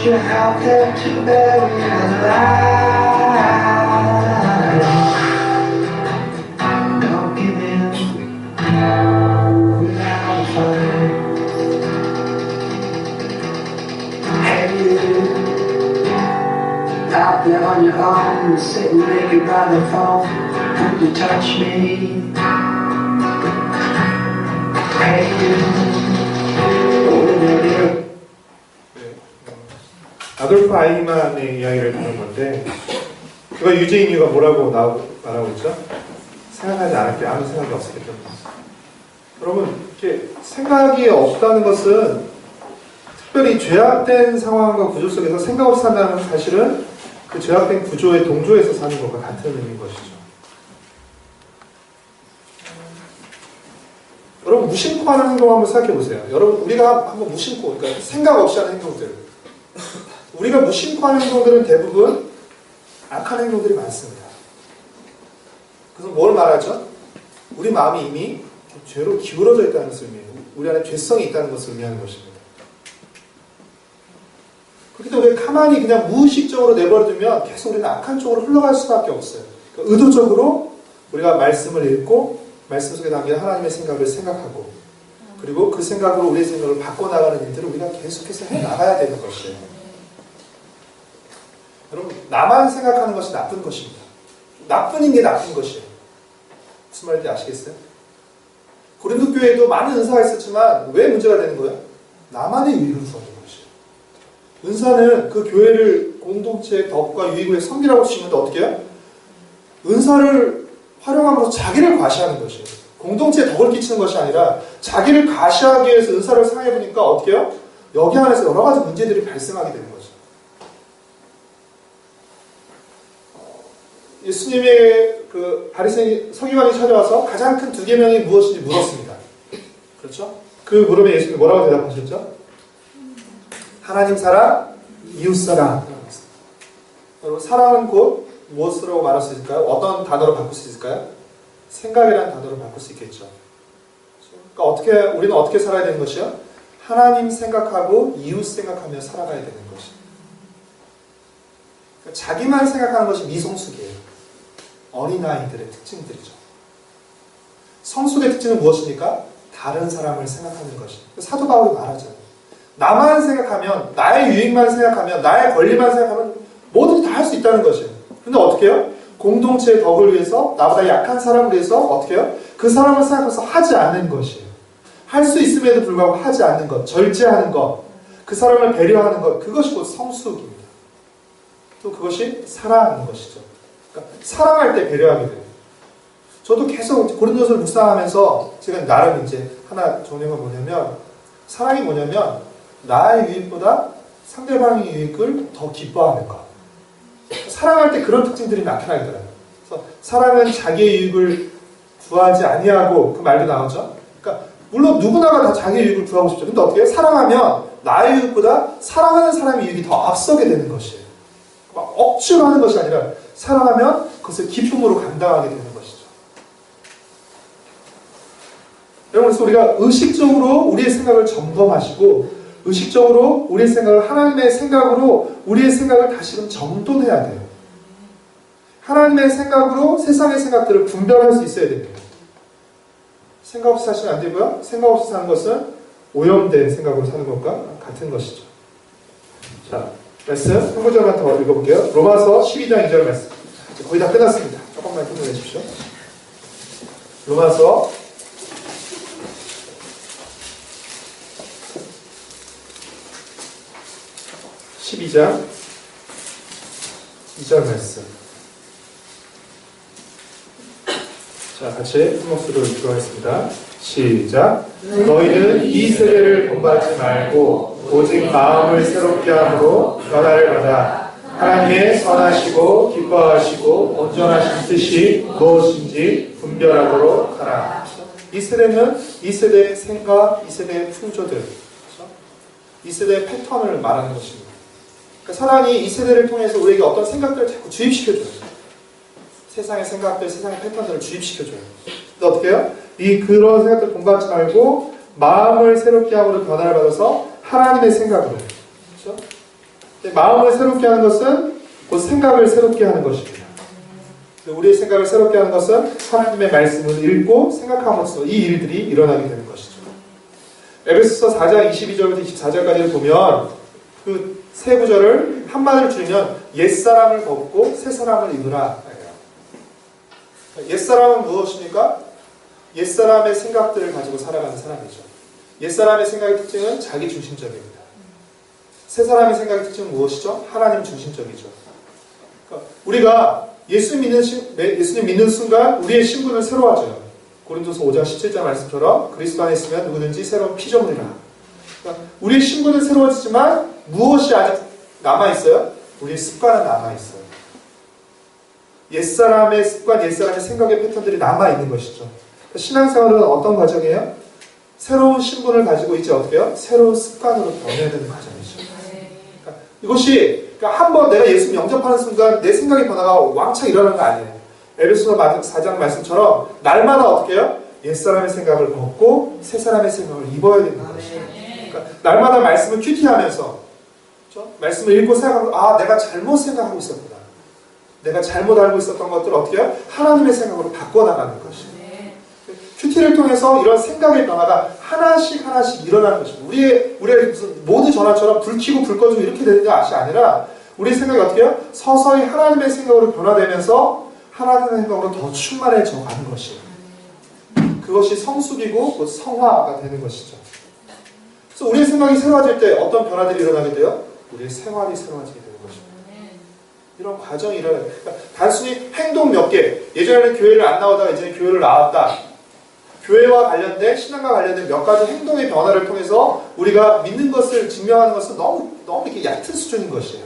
you help them to bury alive. Don't give in without a fight. Hey, you out there on your own, sitting naked by the phone, would you touch me? Hey, you, would you? 아돌프 아이히만의 이야기를 듣는 건데, 그가 유죄인 이유가 뭐라고 말하고 있죠? 생각하지 않았기, 아무 생각이 없었기 때문에. 여러분, 이렇게 생각이 없다는 것은 특별히 죄악된 상황과 구조 속에서 생각 없이 산다는 것은 사실은 그 죄악된 구조에 동조해서 사는 것과 같은 의미인 것이죠. 여러분, 무심코 하는 행동 한번 생각해 보세요. 여러분, 우리가 한번 무심코, 그러니까 생각 없이 하는 행동들. 우리가 무심코 하는 행동들은 대부분 악한 행동들이 많습니다. 그래서 뭘 말하죠? 우리 마음이 이미 죄로 기울어져 있다는 것을 의미해요. 우리 안에 죄성이 있다는 것을 의미하는 것입니다. 그렇기 때문에 가만히 그냥 무의식적으로 내버려두면 계속 우리는 악한 쪽으로 흘러갈 수밖에 없어요. 그러니까 의도적으로 우리가 말씀을 읽고 말씀 속에 담긴 하나님의 생각을 생각하고 그리고 그 생각으로 우리의 생각을 바꿔나가는 일들을 우리가 계속해서 해나가야 되는 것이에요. 여러분, 나만 생각하는 것이 나쁜 것입니다. 나뿐인 게 나쁜 것이에요. 무슨 말인지 아시겠어요? 고린도 교회에도 많은 은사가 있었지만 왜 문제가 되는 거예요? 나만의 유익을 구하는 것이에요. 은사는 그 교회를 공동체의 덕과 유익을 위해 섬기라고 주시는데 어떻게 해요? 은사를 활용함으로써 자기를 과시하는 것이에요. 공동체에 덕을 끼치는 것이 아니라 자기를 과시하기 위해서 은사를 사용해보니까 어떻게 해요? 여기 안에서 여러 가지 문제들이 발생하게 되는 거죠. 예수님의 그 바리새인 서기관이 찾아와서 가장 큰 두 계명이 무엇인지 물었습니다. 그렇죠? 그 물음에 예수님이 뭐라고 대답하셨죠? 하나님 사랑, 이웃 사랑. 여러분, 사랑은 곧 무엇으로 말할 수 있을까요? 어떤 단어로 바꿀 수 있을까요? 생각이라는 단어로 바꿀 수 있겠죠. 그러니까 우리는 어떻게 살아야 되는 것이요? 하나님 생각하고 이웃 생각하며 살아가야 되는 것이요. 그러니까 자기만 생각하는 것이 미성숙이에요. 어린아이들의 특징들이죠. 성숙의 특징은 무엇입니까? 다른 사람을 생각하는 것이. 사도 바울이 말하잖아요. 나만 생각하면, 나의 유익만 생각하면, 나의 권리만 생각하면 뭐든지 다 할 수 있다는 것이에요. 근데 어떻게 해요? 공동체의 덕을 위해서, 나보다 약한 사람을 위해서 어떻게 해요? 그 사람을 생각해서 하지 않는 것이에요. 할 수 있음에도 불구하고 하지 않는 것, 절제하는 것, 그 사람을 배려하는 것, 그것이 곧 성숙입니다. 또 그것이 사랑하는 것이죠. 그러니까 사랑할 때 배려하게 돼요. 저도 계속 고린도서를 묵상하면서 제가 나름 이제 하나 정리한 건 뭐냐면, 사랑이 뭐냐면 나의 유익보다 상대방의 유익을 더 기뻐하는 것. 사랑할 때 그런 특징들이 나타나더라고요. 그래서 사랑은 자기의 유익을 구하지 아니하고, 그 말도 나오죠. 그러니까 물론 누구나가 다 자기의 유익을 구하고 싶죠. 근데 어떻게 해요? 사랑하면 나의 유익보다 사랑하는 사람의 유익이 더 앞서게 되는 것이에요. 막 억지로 하는 것이 아니라 사랑하면 그것을 기쁨으로 감당하게 되는 것이죠. 여러분, 그래서 우리가 의식적으로 우리의 생각을 점검하시고 의식적으로 우리의 생각을 하나님의 생각으로 우리의 생각을 다시금 정돈해야 돼요. 하나님의 생각으로 세상의 생각들을 분별할 수 있어야 됩니다. 생각 없이 사시면 안 되고요. 생각 없이 사는 것은 오염된 생각으로 사는 것과 같은 것이죠. 자, 말씀 한 구절만 더 읽어볼게요. 로마서 12장 2절 말씀. 거의 다 끝났습니다. 조금만 힘내주십시오. 로마서 12장 2절 말씀. 자, 같이 한 목소리로 읽도록하겠습니다. 시작. 너희는 이 세대를 본받지 말고 오직 마음을 새롭게 함으로 변화를 받아 하나님의 선하시고 기뻐하시고 온전하신 뜻이 무엇인지 분별하도록 하라. 이 세대는 이 세대의 생각, 이 세대의 풍조들, 그렇죠? 이 세대의 패턴을 말하는 것입니다. 그러니까 사단이 이 세대를 통해서 우리에게 어떤 생각들을 자꾸 주입시켜줘요. 세상의 생각들, 세상의 패턴들을 주입시켜줘요. 근데 어떻게 해요? 그런 생각들을 본받지 말고 마음을 새롭게 함으로 변화를 받아서 하나님의 생각으로, 그렇죠? 마음을 새롭게 하는 것은 곧 생각을 새롭게 하는 것입니다. 우리의 생각을 새롭게 하는 것은 하나님의 말씀을 읽고 생각함으로써 이 일들이 일어나게 되는 것이죠. 에베소서 4장 22절부터 24절까지를 보면 그 세 구절을 한마디로 줄이면 옛사람을 벗고 새사람을 입으라. 옛사람은 무엇입니까? 옛사람의 생각들을 가지고 살아가는 사람이죠. 옛사람의 생각의 특징은 자기 중심적입니다. 새사람의 생각의 특징은 무엇이죠? 하나님 중심적이죠. 그러니까 우리가 예수님 믿는 순간 우리의 신분을 새로 하죠. 고린도서 5장 17절 말씀처럼 그리스도 안에 있으면 누구든지 새로운 피조물이라. 그러니까 우리의 신분은 새로워지지만 무엇이 아직 남아있어요? 우리의 습관은 남아있어요. 옛사람의 습관, 옛사람의 생각의 패턴들이 남아있는 것이죠. 그러니까 신앙생활은 어떤 과정이에요? 새로운 신분을 가지고 이제 어떻게 해요? 새로운 습관으로 변해야 되는 과정이죠. 그러니까 이것이 그러니까 한번 내가 예수님 영접하는 순간 내 생각의 변화가 왕창 일어나는 거 아니에요. 에베소서 4장 말씀처럼 날마다 어떻게 해요? 옛사람의 생각을 벗고 새사람의 생각을 입어야 되는 것이죠. 그러니까 날마다 말씀을 큐티하면서 그렇죠? 말씀을 읽고 생각하고 내가 잘못 생각하고 있었구나. 내가 잘못 알고 있었던 것들을 어떻게 해요? 하나님의 생각으로 바꿔나가는 것이죠. 큐티를 통해서 이런 생각의 변화가 하나씩 일어나는 것입니다. 우리의 무슨 모드 전환처럼 불 켜고 불 꺼지고 이렇게 되는 것이 아니라 우리의 생각이 어떻게 해요? 서서히 하나님의 생각으로 변화되면서 하나님의 생각으로 더 충만해져 가는 것이에요. 그것이 성숙이고 성화가 되는 것이죠. 그래서 우리의 생각이 새로워질 때 어떤 변화들이 일어나게 돼요? 우리의 생활이 새로워지게 되는 것입니다. 이런 과정이 일어나요. 그러니까 단순히 행동 몇 개, 예전에는 교회를 안 나오다가 이제 교회를 나왔다. 교회와 관련된, 신앙과 관련된 몇 가지 행동의 변화를 통해서 우리가 믿는 것을 증명하는 것은 너무 이렇게 얕은 수준인 것이에요.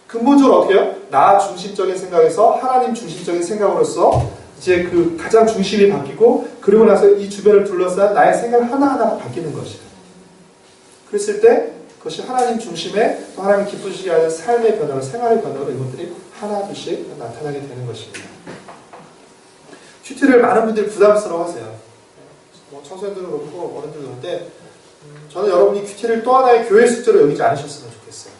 근본적으로 어떻게 해요? 나 중심적인 생각에서 하나님 중심적인 생각으로서 이제 그 가장 중심이 바뀌고 그러고 나서 이 주변을 둘러싼 나의 생각 하나하나가 바뀌는 것이에요. 그랬을 때 그것이 하나님 중심의 또 하나님 기쁘시게 하는 삶의 변화로 생활의 변화로 이것들이 하나둘씩 나타나게 되는 것입니다. 큐티를 많은 분들이 부담스러워하세요. 청소년들도 그렇고 어른들도 그런데 저는 여러분이 큐티를 또 하나의 교회 숙제로 여기지 않으셨으면 좋겠어요.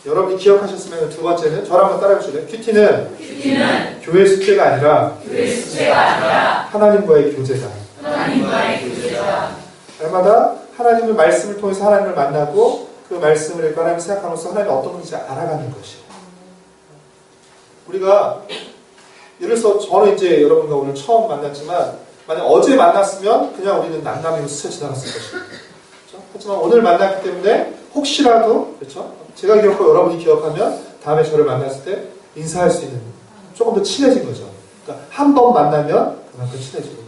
여러분이 기억하셨으면 두 번째는 저를 한번 따라해 보실래요? 큐티는 교회 숙제가 아니라 하나님과의 교제다. 날마다 하나님의 말씀을 통해서 하나님을 만나고 그 말씀을 읽고 하나님을 생각함으로써 하나님이 어떤 분인지 알아가는 것이에요. 우리가 예를 들어서 저는 이제 여러분과 오늘 처음 만났지만 만약 어제 만났으면 그냥 우리는 난감이고 스쳐 지나갔을 것입니다. 그렇죠? 하지만 오늘 만났기 때문에 혹시라도 그렇죠? 제가 기억하고 여러분이 기억하면 다음에 저를 만났을 때 인사할 수 있는 조금 더 친해진 거죠. 그러니까 한 번 만나면 그만큼 친해지고.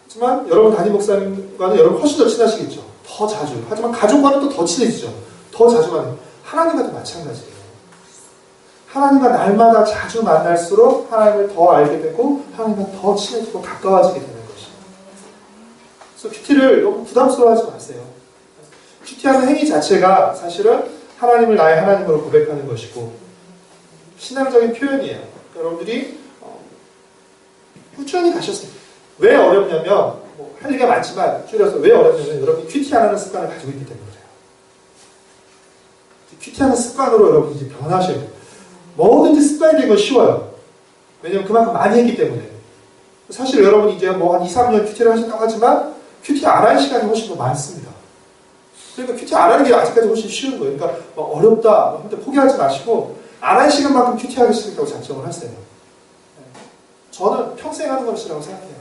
하지만 여러분 담임 목사님과는 여러분 훨씬 더 친하시겠죠. 더 자주. 하지만 가족과는 또 더 친해지죠. 더 자주 만나요. 하나님과도 마찬가지예요. 하나님과 날마다 자주 만날수록 하나님을 더 알게 되고 하나님과 더 친해지고 가까워지게 되는 것입니다. 그래서 큐티를 너무 부담스러워하지 마세요. 큐티하는 행위 자체가 사실은 하나님을 나의 하나님으로 고백하는 것이고 신앙적인 표현이에요. 여러분들이 꾸준히 가셨습니다. 왜 어렵냐면 할 얘기가 많지만 줄여서 왜 어렵냐면 여러분이 큐티 안 하는 습관을 가지고 있기 때문에 그래요. 큐티하는 습관으로 여러분이 변하셔야 돼요. 뭐든지 습관이 되는 건 쉬워요. 왜냐면 그만큼 많이 했기 때문에. 사실 여러분이 이제 뭐 한 2, 3년 큐티를 하신다고 하지만 큐티 안 하는 시간이 훨씬 더 많습니다. 그러니까 큐티 안 하는 게 아직까지 훨씬 쉬운 거예요. 그러니까 어렵다, 근데 포기하지 마시고 안 하는 시간만큼 큐티하겠습니다고 작정을 하세요. 저는 평생 하는 것이라고 생각해요.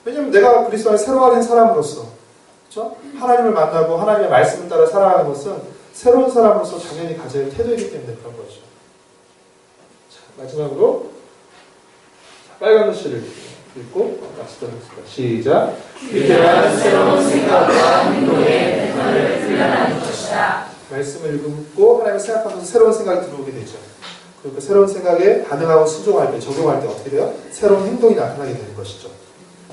왜냐면 내가 그리스도 안에 새로워진 사람으로서 그렇죠? 하나님을 만나고 하나님의 말씀을 따라 살아가는 것은 새로운 사람으로서 당연히 가져야 할 태도이기 때문에 그런 거죠. 자, 마지막으로 빨간 글씨를 읽고 마치도록 하겠습니다. 시작. 위대한 새로운 생각과 행동의 패턴을 훈련하는 것이다. 말씀을 읽고 하나님을 생각하면서 새로운 생각이 들어오게 되죠. 그리고 그 새로운 생각에 반응하고 순종할 때, 적용할 때 어떻게 돼요? 새로운 행동이 나타나게 되는 것이죠.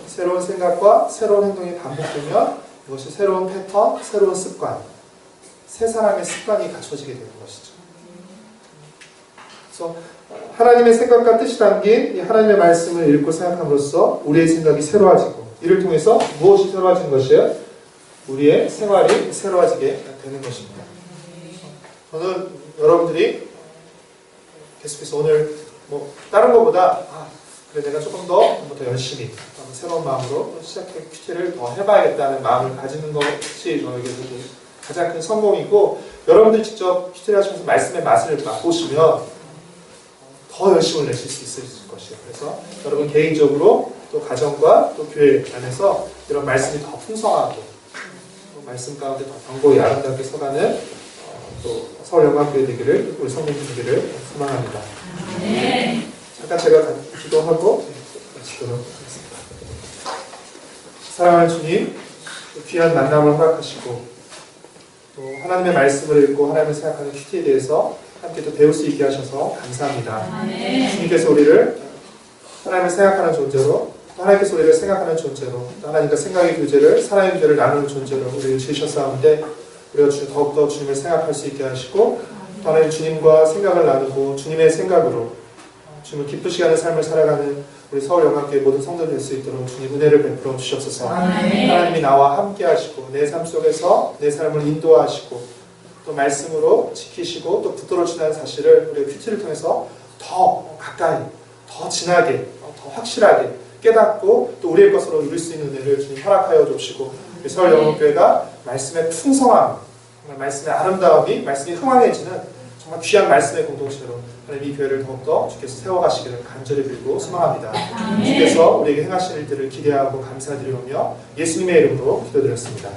새로운 생각과 새로운 행동이 반복되면 이것이 새로운 패턴, 새로운 습관, 새 사람의 습관이 갖춰지게 되는 것이죠. 그래서 하나님의 생각과 뜻이 담긴 이 하나님의 말씀을 읽고 생각함으로써 우리의 생각이 새로워지고 이를 통해서 무엇이 새로워지는 것이에요? 우리의 생활이 새로워지게 되는 것입니다. 저는 여러분들이 계속해서 오늘 뭐 다른 것보다 그래 내가 조금 더 열심히 새로운 마음으로 시작해 큐티를 더 해봐야겠다는 마음을 가지는 것이 저에게도 가장 큰 성공이고, 여러분들 직접 큐티를 하시면서 말씀의 맛을 맛보시면 더 열심을 내실 수 있을 것이에요. 그래서 여러분 개인적으로 또 가정과 또 교회 안에서 이런 말씀이 더 풍성하고 또 말씀 가운데 더 견고히 아름답게 서가는 또 서울영광교회 되기를, 우리 성도님 되기를 소망합니다. 잠깐 제가 기도하고 마치도록 하겠습니다. 사랑하는 주님, 귀한 만남을 허락하시고 또 하나님의 말씀을 읽고 하나님을 생각하는 큐티에 대해서 함께 또 배울 수 있게 하셔서 감사합니다. 주님께서 우리를 하나님을 생각하는 존재로, 또 하나님께서 우리를 생각하는 존재로, 또 하나님과 생각의 교제를, 사랑의 교제를 나누는 존재로 우리를 지으셨사온데, 우리가 더욱더 주님을 생각할 수 있게 하시고, 또 하나님 주님과 생각을 나누고 주님의 생각으로 주님을 기쁘시게 하는 삶을 살아가는 우리 서울영광교회 모든 성도들 될 수 있도록 주님 은혜를 베풀어 주시옵소서. 하나님이 나와 함께 하시고 내 삶 속에서 내 삶을 인도하시고 또 말씀으로 지키시고 또 붙들어 주시는 사실을 우리 큐티를 통해서 더 가까이, 더 진하게, 더 확실하게 깨닫고 또 우리의 것으로 누릴 수 있는 은혜를 주님 허락하여 주시고, 우리 서울영광교회가 말씀의 풍성함, 말씀의 아름다움이, 말씀이 흥황해지는 정말 귀한 말씀의 공동체로 하나님 이 교회를 더욱더 주께서 세워가시기를 간절히 빌고 소망합니다. 주께서 우리에게 행하실 일들을 기대하고 감사드리오며 예수님의 이름으로 기도드렸습니다.